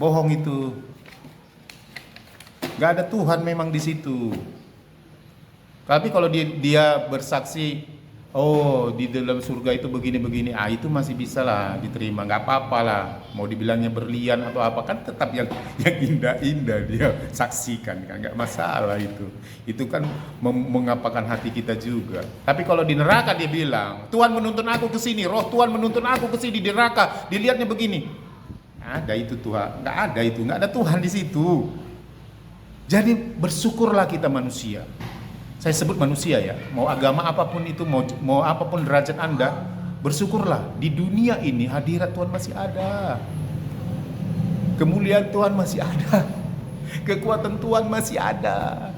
bohong itu. Nggak ada Tuhan memang di situ. Tapi kalau dia bersaksi, oh di dalam surga itu begini, itu masih bisa lah diterima, nggak apa-apa lah. Mau dibilangnya berlian atau apa kan tetap yang indah-indah dia saksikan kan, nggak masalah itu. Itu kan mengapakan hati kita juga. Tapi kalau di neraka dia bilang, Tuhan menuntun aku ke sini, roh Tuhan menuntun aku ke sini di neraka, dilihatnya begini. Ada itu Tuhan, nggak ada Tuhan di situ. Jadi bersyukurlah kita manusia. Saya sebut manusia ya, mau agama apapun itu, mau apapun derajat Anda, bersyukurlah di dunia ini hadirat Tuhan masih ada, kemuliaan Tuhan masih ada, kekuatan Tuhan masih ada.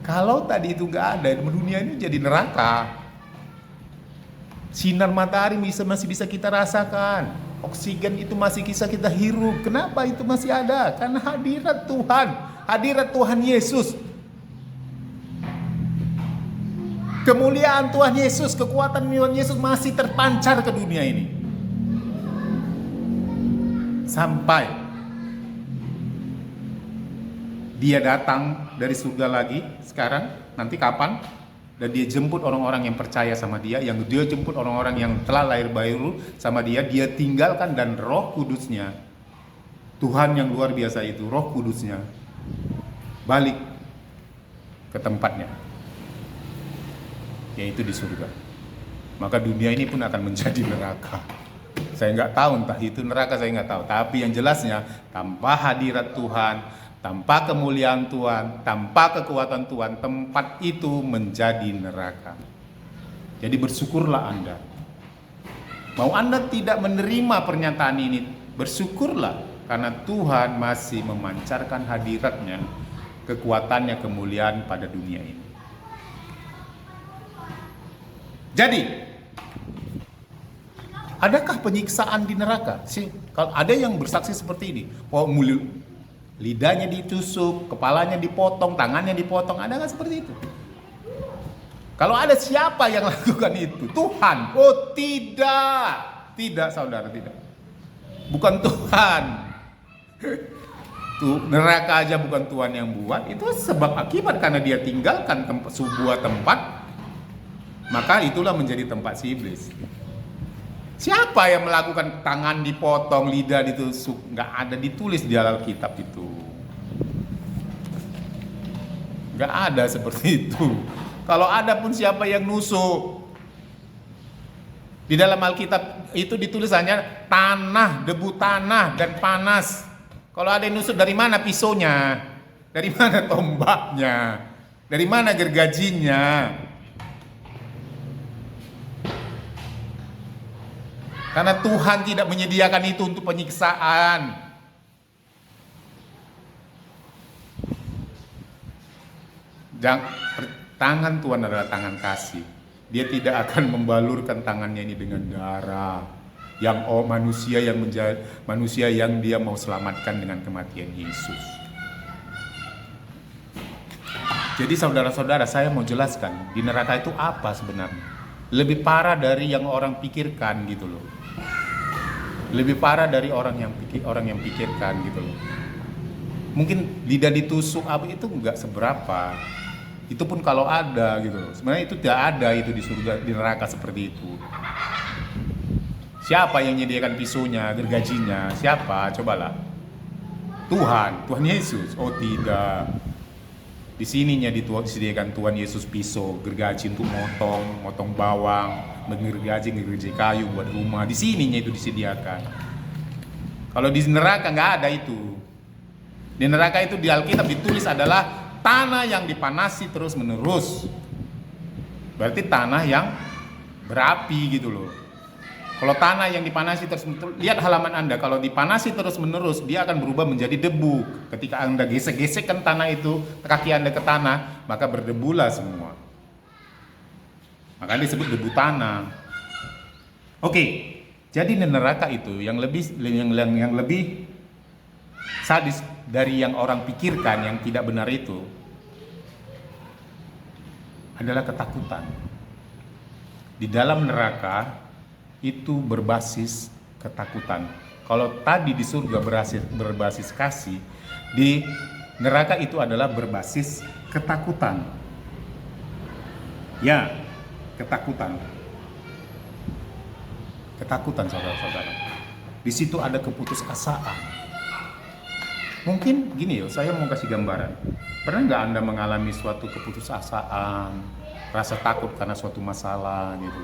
Kalau tadi itu nggak ada, dunia ini jadi neraka. Sinar matahari masih bisa kita rasakan, oksigen itu masih bisa kita hirup. Kenapa itu masih ada? Karena hadirat Tuhan Yesus. Kemuliaan Tuhan Yesus, kekuatan Tuhan Yesus masih terpancar ke dunia ini. Sampai dia datang dari surga lagi sekarang, nanti kapan? dan dia jemput orang-orang yang percaya sama dia, yang dia jemput orang-orang yang telah lahir baru sama dia tinggalkan, dan Roh Kudusnya, Tuhan yang luar biasa itu, Roh Kudusnya balik ke tempatnya, yaitu di surga. Maka dunia ini pun akan menjadi neraka. Saya nggak tahu entah itu neraka, saya nggak tahu. Tapi yang jelasnya, tanpa hadirat Tuhan, tanpa kemuliaan Tuhan, tanpa kekuatan Tuhan, tempat itu menjadi neraka. Jadi bersyukurlah Anda. Mau Anda tidak menerima pernyataan ini, bersyukurlah, karena Tuhan masih memancarkan hadiratnya, kekuatannya, kemuliaan pada dunia ini. Jadi, adakah penyiksaan di neraka? Kalau ada yang bersaksi seperti ini, lidahnya ditusuk, kepalanya dipotong, tangannya dipotong, ada nggak seperti itu? Kalau ada, siapa yang lakukan itu? Tuhan? Oh tidak, tidak saudara, tidak. Bukan Tuhan. Tuh, neraka aja bukan Tuhan yang buat, itu sebab akibat karena dia tinggalkan sebuah tempat, maka itulah menjadi tempat si iblis. Siapa yang melakukan tangan dipotong, lidah ditusuk? Nggak ada ditulis di Alkitab itu. Nggak ada seperti itu. Kalau ada pun siapa yang nusuk? Di dalam Alkitab itu ditulis hanya tanah, debu tanah, dan panas. Kalau ada yang nusuk, dari mana pisaunya? Dari mana tombaknya? Dari mana gergajinya? Karena Tuhan tidak menyediakan itu untuk penyiksaan. Tangan Tuhan adalah tangan kasih. Dia tidak akan membalurkan tangannya ini dengan darah. Manusia yang dia mau selamatkan dengan kematian Yesus. Jadi saudara-saudara, saya mau jelaskan, di neraka itu apa sebenarnya? Lebih parah dari yang orang pikirkan gitu loh. Lebih parah dari orang yang pikirkan gitu loh. Mungkin lidah ditusuk apa itu enggak seberapa. Itu pun kalau ada gitu loh. Sebenarnya itu tidak ada itu di surga, di neraka seperti itu. Siapa yang menyediakan pisaunya, gergajinya? Siapa? Cobalah. Tuhan Yesus. Oh tidak. Di sininya disediakan Tuhan Yesus pisau, gergaji untuk motong bawang, gergaji kayu buat rumah. Di sininya itu disediakan. Kalau di neraka nggak ada itu. Di neraka itu di Alkitab ditulis adalah tanah yang dipanasi terus menerus. Berarti tanah yang berapi gitu loh. Kalau tanah yang dipanasi terus menerus, lihat halaman Anda, kalau dipanasi terus menerus, dia akan berubah menjadi debu. Ketika Anda gesek-gesekkan tanah itu, kaki Anda ke tanah, maka berdebulah semua. Makanya disebut debu tanah. Oke, jadi di neraka itu yang lebih sadis dari yang orang pikirkan, yang tidak benar itu adalah ketakutan. Di dalam neraka itu berbasis ketakutan. Kalau tadi di surga berbasis kasih, di neraka itu adalah berbasis ketakutan. Ya, ketakutan. Ketakutan saudara-saudara. Di situ ada keputusasaan. Mungkin gini saya mau kasih gambaran. Pernah nggak Anda mengalami suatu keputusasaan, rasa takut karena suatu masalah gitu?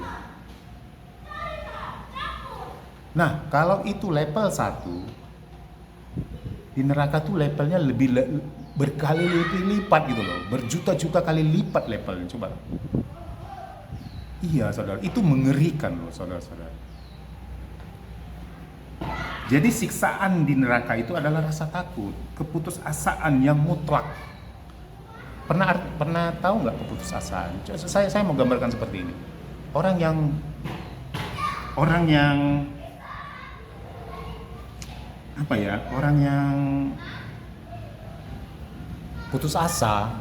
Nah, kalau itu level 1, di neraka tuh levelnya berkali lipat gitu loh, berjuta-juta kali lipat levelnya, coba. Iya saudara, itu mengerikan loh saudara-saudara. Jadi siksaan di neraka itu adalah rasa takut, keputusasaan yang mutlak. Pernah tahu nggak keputusasaan? Saya mau gambarkan seperti ini. Orang yang orang yang putus asa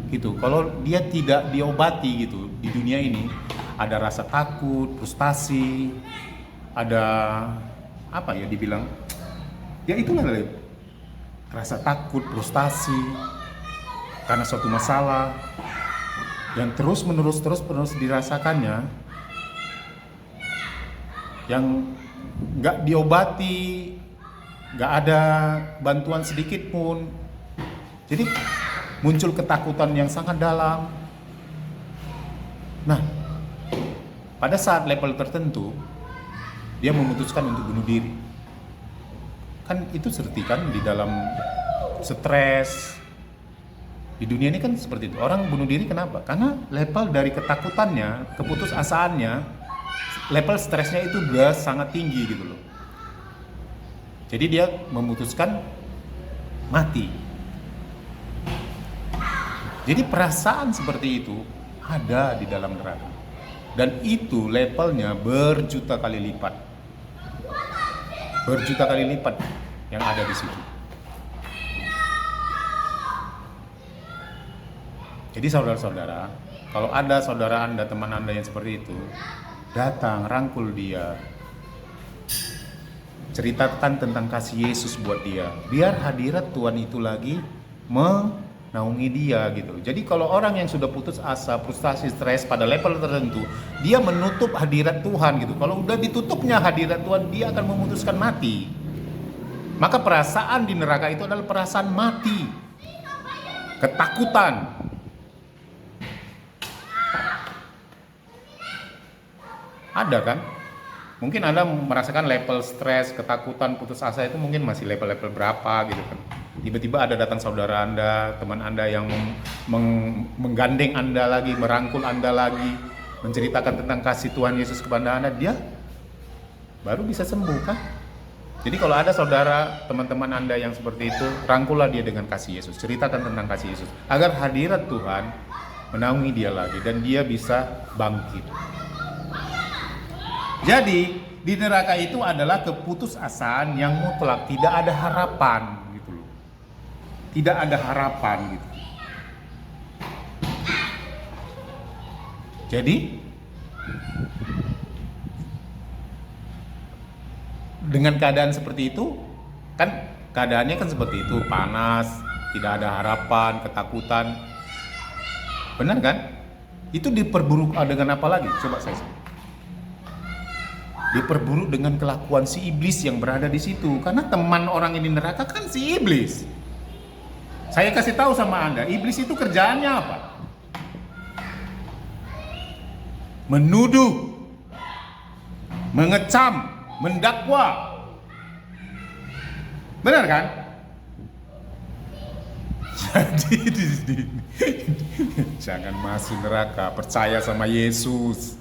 gitu. Kalau dia tidak diobati gitu di dunia ini, ada rasa takut, frustasi, ada dibilang, ya itulah rasa takut, frustasi karena suatu masalah. yang terus menerus dirasakannya, yang nggak diobati, nggak ada bantuan sedikit pun. Jadi muncul ketakutan yang sangat dalam. Nah, pada saat level tertentu dia memutuskan untuk bunuh diri. Kan itu seperti kan di dalam stres. Di dunia ini kan seperti itu. Orang bunuh diri kenapa? Karena level dari ketakutannya, keputusasaannya, level stresnya itu udah sangat tinggi gitu loh. Jadi dia memutuskan mati. Jadi perasaan seperti itu ada di dalam neraka. Dan itu levelnya berjuta kali lipat. Berjuta kali lipat yang ada di situ. Jadi saudara-saudara, kalau ada saudara Anda, teman Anda yang seperti itu, datang, rangkul dia. Ceritakan tentang kasih Yesus buat dia. Biar hadirat Tuhan itu lagi menaungi dia gitu. Jadi kalau orang yang sudah putus asa, frustasi, stres pada level tertentu, dia menutup hadirat Tuhan gitu. Kalau udah ditutupnya hadirat Tuhan, dia akan memutuskan mati. Maka perasaan di neraka itu adalah perasaan mati. Ketakutan. Ada kan? Mungkin Anda merasakan level stres, ketakutan, putus asa itu mungkin masih level-level berapa gitu kan. Tiba-tiba ada datang saudara Anda, teman Anda yang menggandeng Anda lagi, merangkul Anda lagi, menceritakan tentang kasih Tuhan Yesus kepada Anda, dia baru bisa sembuh kan? Jadi kalau ada saudara, teman-teman Anda yang seperti itu, rangkullah dia dengan kasih Yesus, ceritakan tentang kasih Yesus, agar hadirat Tuhan menaungi dia lagi dan dia bisa bangkit. Jadi di neraka itu adalah keputusasaan yang mutlak, tidak ada harapan gitu loh. Tidak ada harapan gitu. Jadi dengan keadaan seperti itu, kan keadaannya kan seperti itu, panas, tidak ada harapan, ketakutan. Benar kan? Itu diperburuk dengan apa lagi? Coba saya sebut. Diperburuk dengan kelakuan si iblis yang berada di situ. Karena teman orang ini neraka kan si iblis. Saya kasih tahu sama Anda, iblis itu kerjaannya apa? Menuduh, mengecam, mendakwa. Benar kan? Jadi jangan masuk neraka, percaya sama Yesus,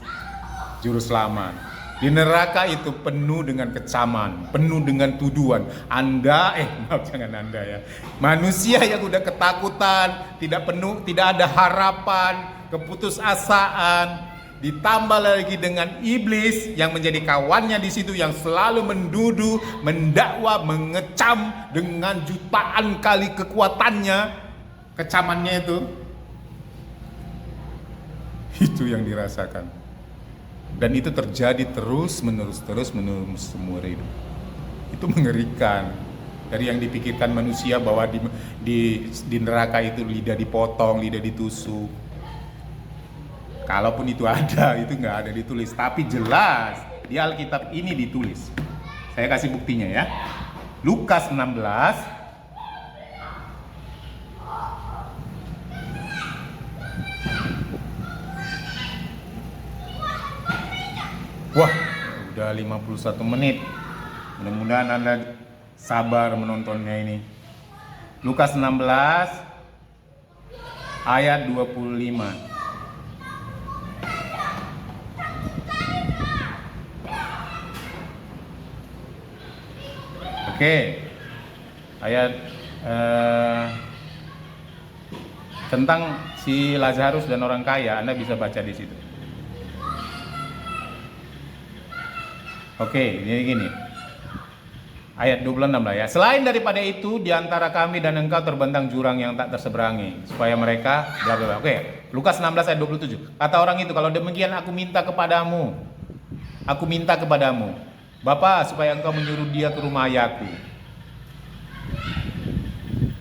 juru selamat. Di neraka itu penuh dengan kecaman, penuh dengan tuduhan. Jangan Anda ya. Manusia yang udah ketakutan, tidak ada harapan, keputusasaan, ditambah lagi dengan iblis yang menjadi kawannya di situ, yang selalu menduduh, mendakwa, mengecam dengan jutaan kali kekuatannya, kecamannya itu yang dirasakan. Dan itu terjadi terus menerus seumur hidup. Itu mengerikan. Dari yang dipikirkan manusia bahwa di neraka itu lidah dipotong, lidah ditusuk. Kalaupun itu ada, itu nggak ada ditulis. Tapi jelas di Alkitab ini ditulis. Saya kasih buktinya ya. Lukas 16 Wah, udah 51 menit. Mudah-mudahan Anda sabar menontonnya ini. Lukas 16 ayat 25. Oke. Ayat tentang si Lazarus dan orang kaya, Anda bisa baca di situ. Oke, jadi gini. Ayat 26 lah ya. Selain daripada itu, di antara kami dan engkau terbentang jurang yang tak terseberangi, supaya mereka bla bla bla. Oke, Lukas 16 ayat 27. Kata orang itu, kalau demikian aku minta kepadamu, Bapa, supaya engkau menyuruh dia ke rumah ayahku.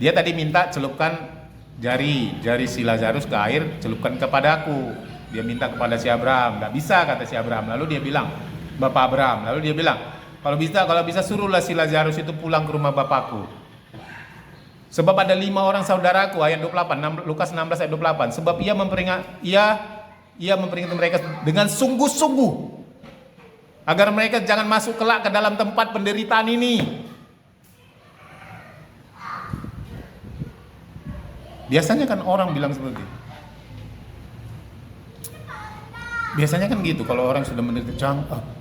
Dia tadi minta celupkan jari si Lazarus ke air, celupkan kepadaku. Dia minta kepada si Abraham, nggak bisa kata si Abraham. Lalu dia bilang, Bapak Abraham, lalu dia bilang, kalau bisa suruhlah si Lazarus itu pulang ke rumah bapakku. Sebab ada 5 orang saudaraku, ayat 28, Lukas 16 ayat 28. Sebab ia memperingatkan mereka dengan sungguh-sungguh agar mereka jangan masuk kelak ke dalam tempat penderitaan ini. Biasanya kan orang bilang seperti itu. Biasanya kan gitu, kalau orang sudah menderita,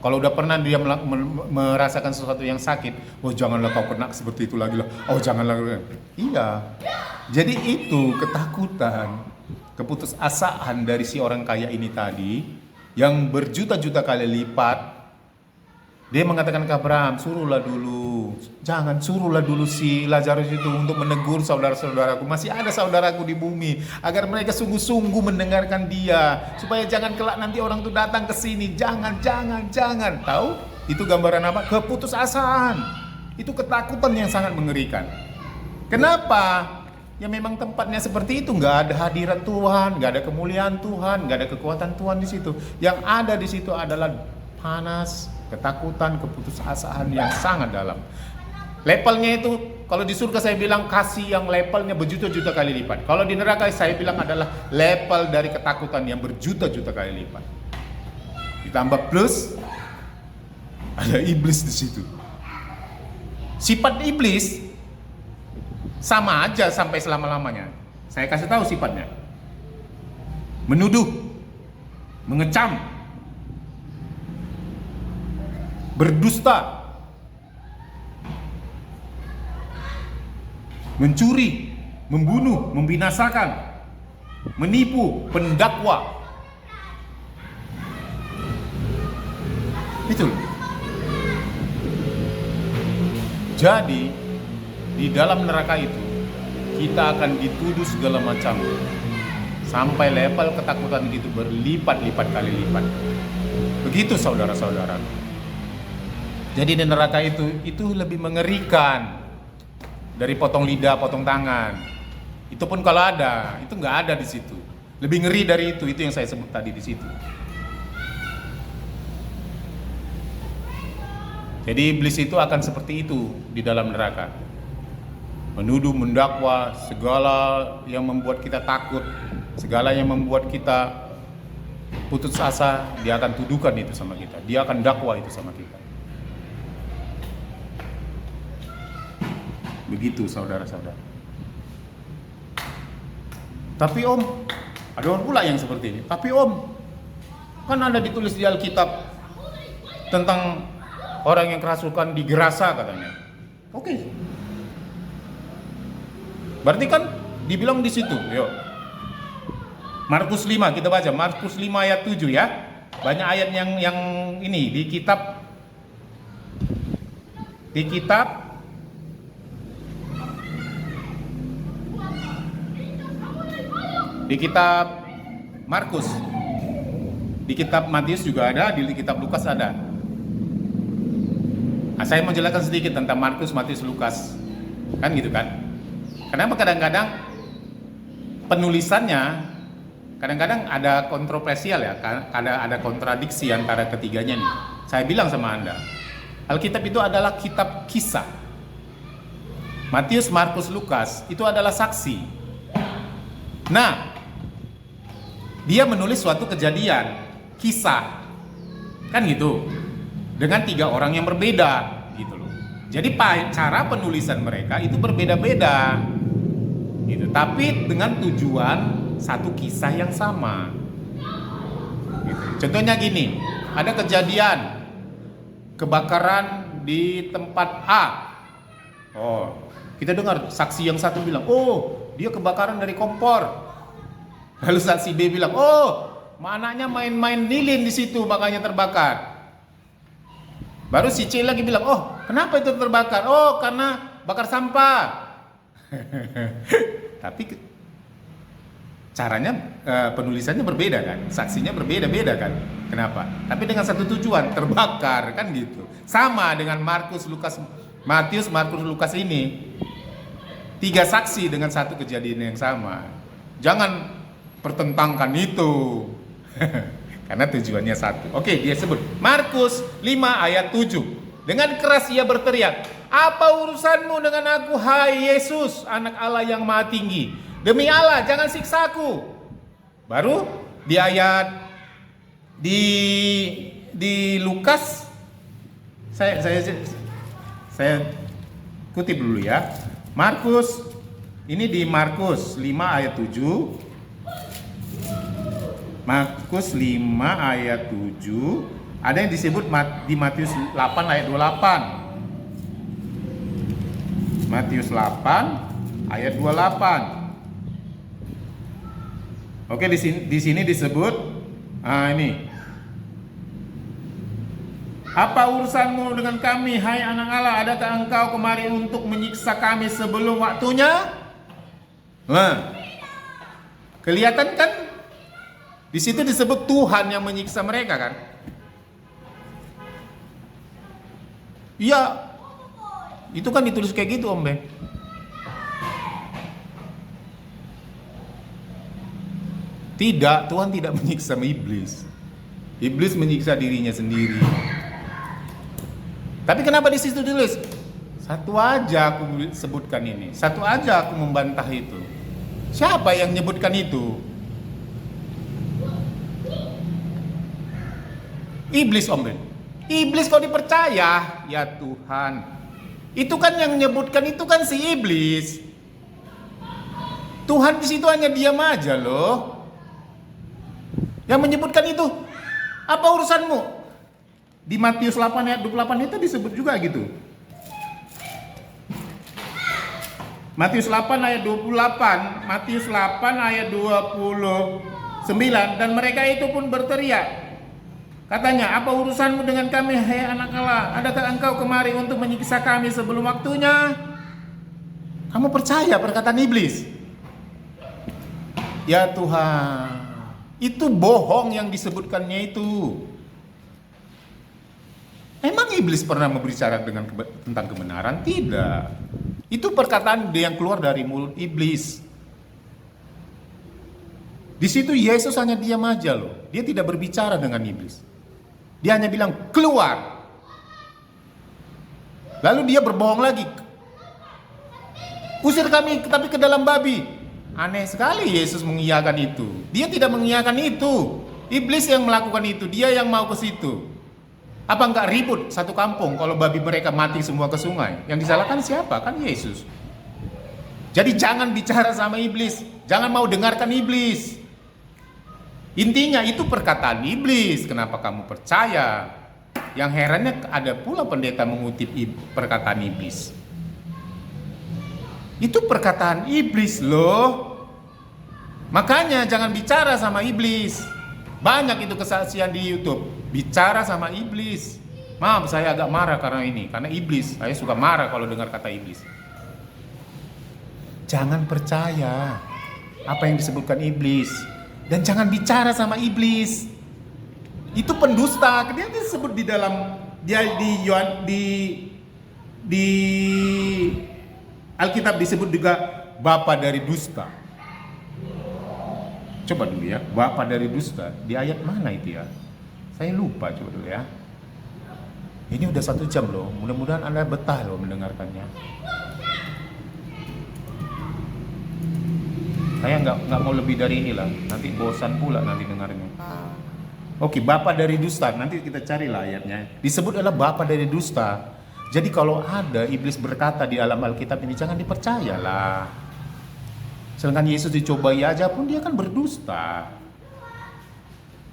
kalau udah pernah dia merasakan sesuatu yang sakit, oh janganlah kau kena seperti itu lagi lah, oh janganlah. Iya, jadi itu ketakutan, keputusasaan dari si orang kaya ini tadi, yang berjuta-juta kali lipat. Dia mengatakan ke Abraham, suruhlah dulu si Lazarus itu untuk menegur saudara-saudaraku. Masih ada saudaraku di bumi, agar mereka sungguh-sungguh mendengarkan dia, supaya jangan kelak nanti orang itu datang ke sini. Jangan. Tahu? Itu gambaran apa? Keputusasaan. Itu ketakutan yang sangat mengerikan. Kenapa? Ya memang tempatnya seperti itu, nggak ada hadirat Tuhan, nggak ada kemuliaan Tuhan, nggak ada kekuatan Tuhan di situ. Yang ada di situ adalah panas, ketakutan, keputusasaan yang sangat dalam. Levelnya itu, kalau di surga saya bilang kasih yang levelnya berjuta-juta kali lipat. Kalau di neraka saya bilang adalah level dari ketakutan yang berjuta-juta kali lipat. Ditambah plus ada iblis di situ. Sifat iblis sama aja sampai selama-lamanya. Saya kasih tahu sifatnya. Menuduh, mengecam, berdusta, mencuri, membunuh, membinasakan, menipu, pendakwa. Itu. Jadi di dalam neraka itu kita akan dituduh segala macam, sampai level ketakutan itu berlipat-lipat kali lipat. Begitu saudara-saudara. Jadi di neraka itu lebih mengerikan dari potong lidah, potong tangan. Itu pun kalau ada, itu nggak ada di situ. Lebih ngeri dari itu yang saya sebut tadi di situ. Jadi iblis itu akan seperti itu di dalam neraka. Menuduh, mendakwa, segala yang membuat kita takut, segala yang membuat kita putus asa, dia akan tuduhkan itu sama kita. Dia akan dakwa itu sama kita. Begitu saudara-saudara. Tapi om, ada orang pula yang seperti ini. Tapi om, kan ada ditulis di Alkitab tentang orang yang kerasukan di Gerasa katanya. Oke. Berarti kan dibilang di situ. Yuk. Markus 5 kita baca. Markus 5 ayat 7 ya. Banyak ayat yang ini di kitab Markus, di kitab Matius juga ada, di kitab Lukas ada. Nah, saya mau jelaskan sedikit tentang Markus, Matius, Lukas, kan gitu kan? Kenapa kadang-kadang penulisannya kadang-kadang ada kontroversial ya, ada kontradiksi antara ketiganya nih. Saya bilang sama Anda, Alkitab itu adalah kitab kisah. Matius, Markus, Lukas itu adalah saksi. Nah, dia menulis suatu kejadian, kisah, kan gitu, dengan 3 orang yang berbeda, gitu loh. Jadi cara penulisan mereka itu berbeda-beda, gitu. Tapi dengan tujuan satu kisah yang sama. Gitu. Contohnya gini, ada kejadian kebakaran di tempat A. Oh, kita dengar saksi yang satu bilang, oh dia kebakaran dari kompor. Lalu saksi B bilang, oh, anaknya main-main lilin di situ makanya terbakar. Baru si C lagi bilang, oh, kenapa itu terbakar? Oh, karena bakar sampah. Tapi caranya penulisannya berbeda kan, saksinya berbeda-beda kan. Kenapa? Tapi dengan satu tujuan, terbakar kan gitu. Sama dengan Markus, Lukas, Matius, Markus, Lukas ini. 3 saksi dengan satu kejadian yang sama. Jangan pertentangkan itu. Karena tujuannya satu. Oke, dia sebut Markus 5 ayat 7. Dengan keras ia berteriak, "Apa urusanmu dengan aku, hai Yesus, anak Allah yang Maha Tinggi? Demi Allah, jangan siksaku." Baru di ayat di Lukas, saya kutip dulu ya. Markus, ini di Markus 5 ayat 7. Markus 5 ayat 7. Ada yang disebut di Matius 8 ayat 28. Matius 8 ayat 28. Oke, di sini disebut ini. "Apa urusanmu dengan kami, hai anak Allah? Adakah engkau kemari untuk menyiksa kami sebelum waktunya?" Nah, kelihatan kan? Di situ disebut Tuhan yang menyiksa mereka kan? Iya, itu kan ditulis kayak gitu, Om Ben. Tidak, Tuhan tidak menyiksa iblis. Iblis menyiksa dirinya sendiri. Tapi kenapa di situ ditulis? Satu aja aku sebutkan ini, satu aja aku membantah itu. Siapa yang menyebutkan itu? Iblis, Om Ben. Iblis kau dipercaya, ya Tuhan. Itu kan yang menyebutkan itu kan si iblis. Tuhan di situ hanya diam aja loh. Yang menyebutkan itu, apa urusanmu? Di Matius 8 ayat 28 itu disebut juga gitu. Matius 8 ayat 28, Matius 8 ayat 29, dan mereka itu pun berteriak. Katanya, "Apa urusanmu dengan kami, hai anak Allah? Adakah engkau kemari untuk menyiksa kami sebelum waktunya?" Kamu percaya perkataan iblis? Ya Tuhan, itu bohong yang disebutkannya itu. Emang iblis pernah berbicara tentang kebenaran? Tidak. Itu perkataan yang keluar dari mulut iblis. Di situ Yesus hanya diam aja loh. Dia tidak berbicara dengan iblis. Dia hanya bilang, "Keluar." Lalu dia berbohong lagi. "Usir kami tapi ke dalam babi." Aneh sekali Yesus mengiyakan itu. Dia tidak mengiyakan itu. Iblis yang melakukan itu. Dia yang mau ke situ. Apa enggak ribut satu kampung kalau babi mereka mati semua ke sungai? Yang disalahkan siapa? Kan Yesus. Jadi jangan bicara sama iblis. Jangan mau dengarkan iblis. Intinya itu perkataan iblis. Kenapa kamu percaya? Yang herannya ada pula pendeta mengutip perkataan iblis. Itu perkataan iblis loh. Makanya jangan bicara sama iblis. Banyak itu kesaksian di YouTube. Bicara sama iblis. Maaf, saya agak marah karena ini. Karena iblis. Saya suka marah kalau dengar kata iblis. Jangan percaya apa yang disebutkan iblis. Dan jangan bicara sama iblis. Itu pendusta. Dia disebut di dalam di Alkitab disebut juga bapa dari dusta. Coba dulu ya, bapa dari dusta. Di ayat mana itu ya? Saya lupa, coba dulu ya. Ini udah 1 jam loh. Mudah-mudahan Anda betah loh mendengarkannya. Saya nggak mau lebih dari inilah. Nanti bosan pula nanti dengarnya. Oke, bapa dari dusta. Nanti kita carilah ayatnya. Disebut adalah bapa dari dusta. Jadi kalau ada iblis berkata di alam Alkitab ini, jangan dipercayalah. Sedangkan Yesus dicobai aja pun dia kan berdusta.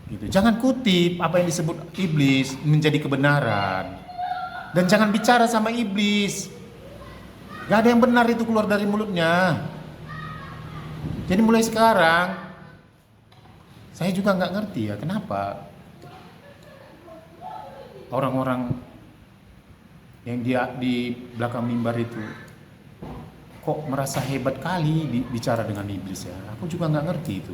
Gitu. Jangan kutip apa yang disebut iblis menjadi kebenaran. Dan jangan bicara sama iblis. Gak ada yang benar itu keluar dari mulutnya. Jadi mulai sekarang saya juga nggak ngerti ya kenapa orang-orang yang dia di belakang mimbar itu kok merasa hebat kali bicara dengan iblis ya. Aku juga nggak ngerti itu.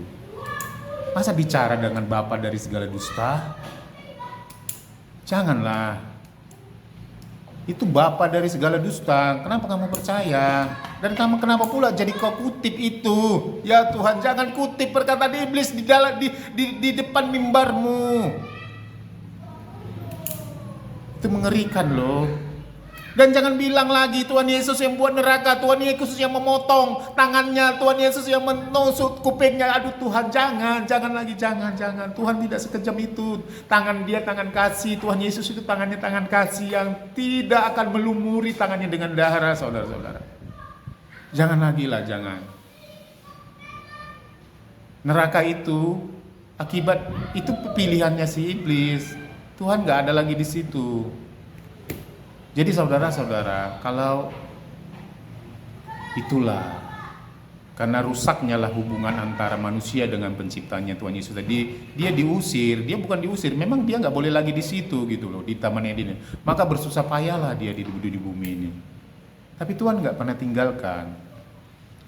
Masa bicara dengan bapa dari segala dusta? Janganlah. Itu bapa dari segala dusta. Kenapa kamu percaya? Dan kamu kenapa pula jadi kau kutip itu? Ya Tuhan, jangan kutip perkataan iblis di depan mimbarmu. Itu mengerikan loh. Dan jangan bilang lagi Tuhan Yesus yang buat neraka, Tuhan Yesus yang memotong tangannya, Tuhan Yesus yang menusuk kupingnya. Aduh Tuhan, jangan lagi, jangan. Tuhan tidak sekejam itu. Tangan dia tangan kasih, Tuhan Yesus itu tangannya tangan kasih yang tidak akan melumuri tangannya dengan darah, saudara-saudara. Jangan lagi lah, jangan. Neraka itu akibat itu pilihannya si iblis. Tuhan gak ada lagi di situ. Jadi saudara-saudara, kalau itulah karena rusaknya lah hubungan antara manusia dengan penciptanya Tuhan Yesus. Tadi dia diusir, dia bukan diusir, memang dia nggak boleh lagi di situ gitu loh, di Taman Eden. Maka bersusah payahlah dia di bumi ini. Tapi Tuhan nggak pernah tinggalkan.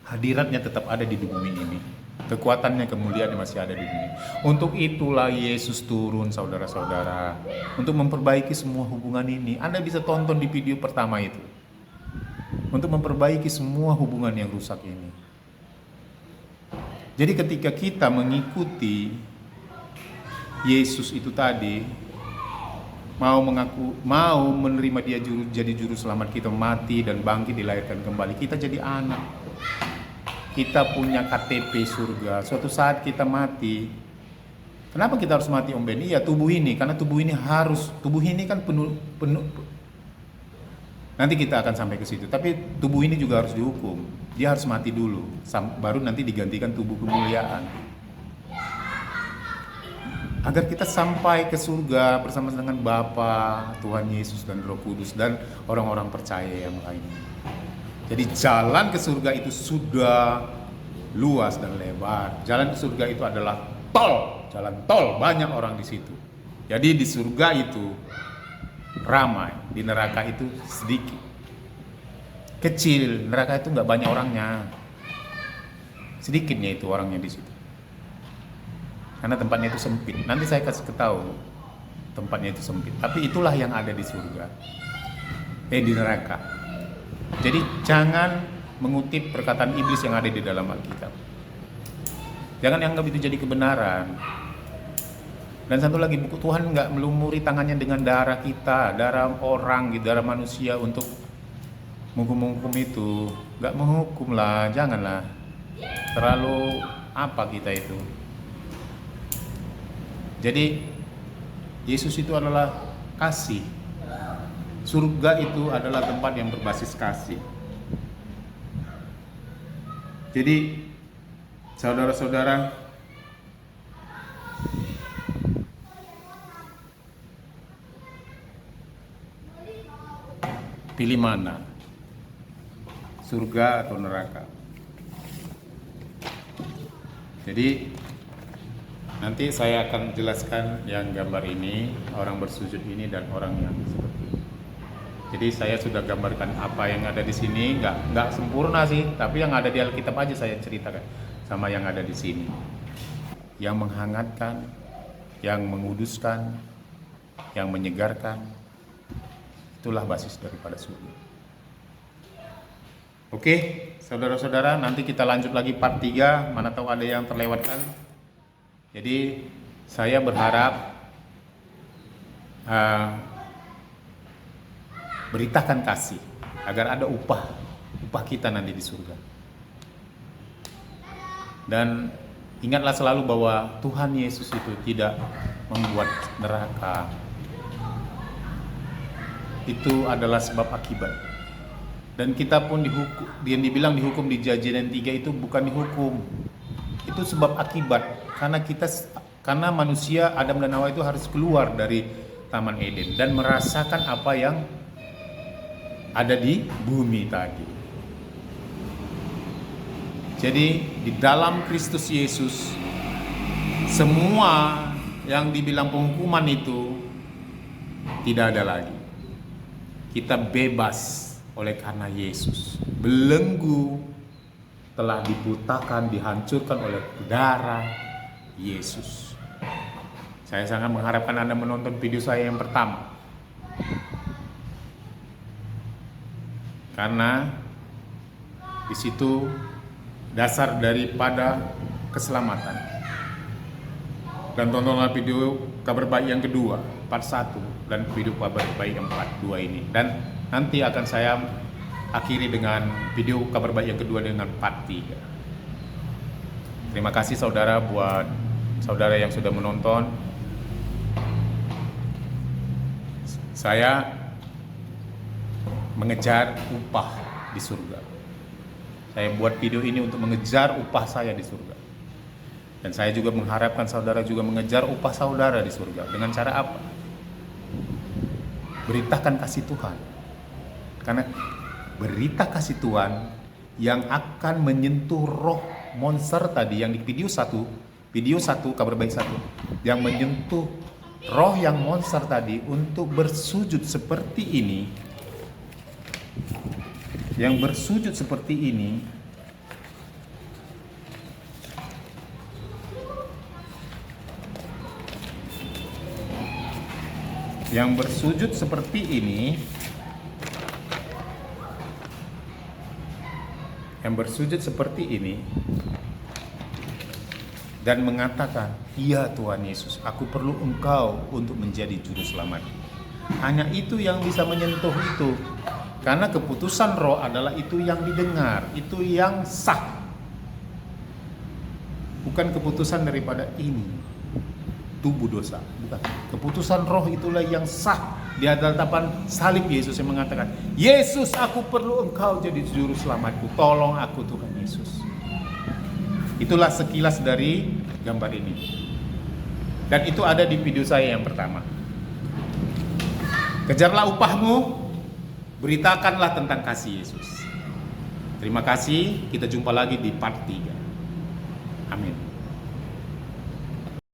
Hadiratnya tetap ada di bumi ini. Kekuatannya, kemuliaannya masih ada di dunia. Untuk itulah Yesus turun, saudara-saudara, untuk memperbaiki semua hubungan ini. Anda bisa tonton di video pertama itu, untuk memperbaiki semua hubungan yang rusak ini. Jadi ketika kita mengikuti Yesus itu tadi, mau menerima dia jadi juru selamat kita, mati dan bangkit, dilahirkan kembali, kita jadi anak. Kita punya KTP surga. Suatu saat kita mati. Kenapa kita harus mati, Om Ben? Iya, tubuh ini, karena tubuh ini kan penuh. Nanti kita akan sampai ke situ. Tapi tubuh ini juga harus dihukum. Dia harus mati dulu, baru nanti digantikan tubuh kemuliaan. Agar kita sampai ke surga bersama dengan Bapa, Tuhan Yesus dan Roh Kudus dan orang-orang percaya yang lainnya. Jadi jalan ke surga itu sudah luas dan lebar. Jalan ke surga itu adalah tol, jalan tol, banyak orang di situ. Jadi di surga itu ramai, di neraka itu sedikit, kecil. Neraka itu nggak banyak orangnya, sedikitnya itu orangnya di situ. Karena tempatnya itu sempit. Nanti saya kasih tahu tempatnya itu sempit. Tapi itulah yang ada di surga, di neraka. Jadi jangan mengutip perkataan iblis yang ada di dalam Alkitab. Jangan anggap itu jadi kebenaran. Dan satu lagi, buku Tuhan nggak melumuri tangannya dengan darah kita, darah orang, darah manusia untuk menghukum itu. Nggak menghukum lah, janganlah. Terlalu apa kita itu. Jadi Yesus itu adalah kasih. Surga itu adalah tempat yang berbasis kasih. Jadi saudara-saudara, pilih mana? Surga atau neraka? Jadi nanti saya akan jelaskan yang gambar ini, orang bersujud ini dan orang yang seperti ini. Jadi saya sudah gambarkan apa yang ada di sini, nggak sempurna sih, tapi yang ada di Alkitab aja saya ceritakan sama yang ada di sini. Yang menghangatkan, yang menguduskan, yang menyegarkan, itulah basis daripada surga. Oke, saudara-saudara, nanti kita lanjut lagi part 3, mana tahu ada yang terlewatkan. Jadi saya berharap beritakan kasih agar ada upah kita nanti di surga. Dan ingatlah selalu bahwa Tuhan Yesus itu tidak membuat neraka. Itu adalah sebab akibat. Dan kita pun dihukum, yang dibilang dihukum di Kejadian 3 itu bukan dihukum. Itu sebab akibat, karena manusia Adam dan Hawa itu harus keluar dari Taman Eden dan merasakan apa yang ada di bumi tadi. Jadi di dalam Kristus Yesus, semua yang dibilang penghukuman itu tidak ada lagi. Kita bebas oleh karena Yesus. Belenggu telah dibutakan, dihancurkan oleh darah Yesus. Saya sangat mengharapkan Anda menonton video saya yang pertama. Karena di situ dasar daripada keselamatan. Dan tontonlah video kabar baik yang kedua, part 1, dan video kabar baik yang part 2 ini. Dan nanti akan saya akhiri dengan video kabar baik yang kedua dengan part 3. Terima kasih saudara, buat saudara yang sudah menonton. Saya mengejar upah di surga. Saya buat video ini untuk mengejar upah saya di surga. Dan saya juga mengharapkan saudara juga mengejar upah saudara di surga. Dengan cara apa? Beritakan kasih Tuhan. Karena berita kasih Tuhan yang akan menyentuh roh monster tadi yang di video 1 kabar baik 1, yang menyentuh roh yang monster tadi untuk bersujud seperti ini. Yang bersujud seperti ini, yang bersujud seperti ini, yang bersujud seperti ini dan mengatakan, "Iya Tuhan Yesus, aku perlu Engkau untuk menjadi juru selamat." Hanya itu yang bisa menyentuh itu. Karena keputusan roh adalah itu yang didengar, itu yang sah. Bukan keputusan daripada ini, tubuh dosa. Bukan. Keputusan roh itulah yang sah di hadapan salib Yesus yang mengatakan, "Yesus, aku perlu Engkau jadi juru selamatku. Tolong aku Tuhan Yesus." Itulah sekilas dari gambar ini. Dan itu ada di video saya yang pertama. Kejarlah upahmu, beritakanlah tentang kasih Yesus. Terima kasih, kita jumpa lagi di part 3. Amin.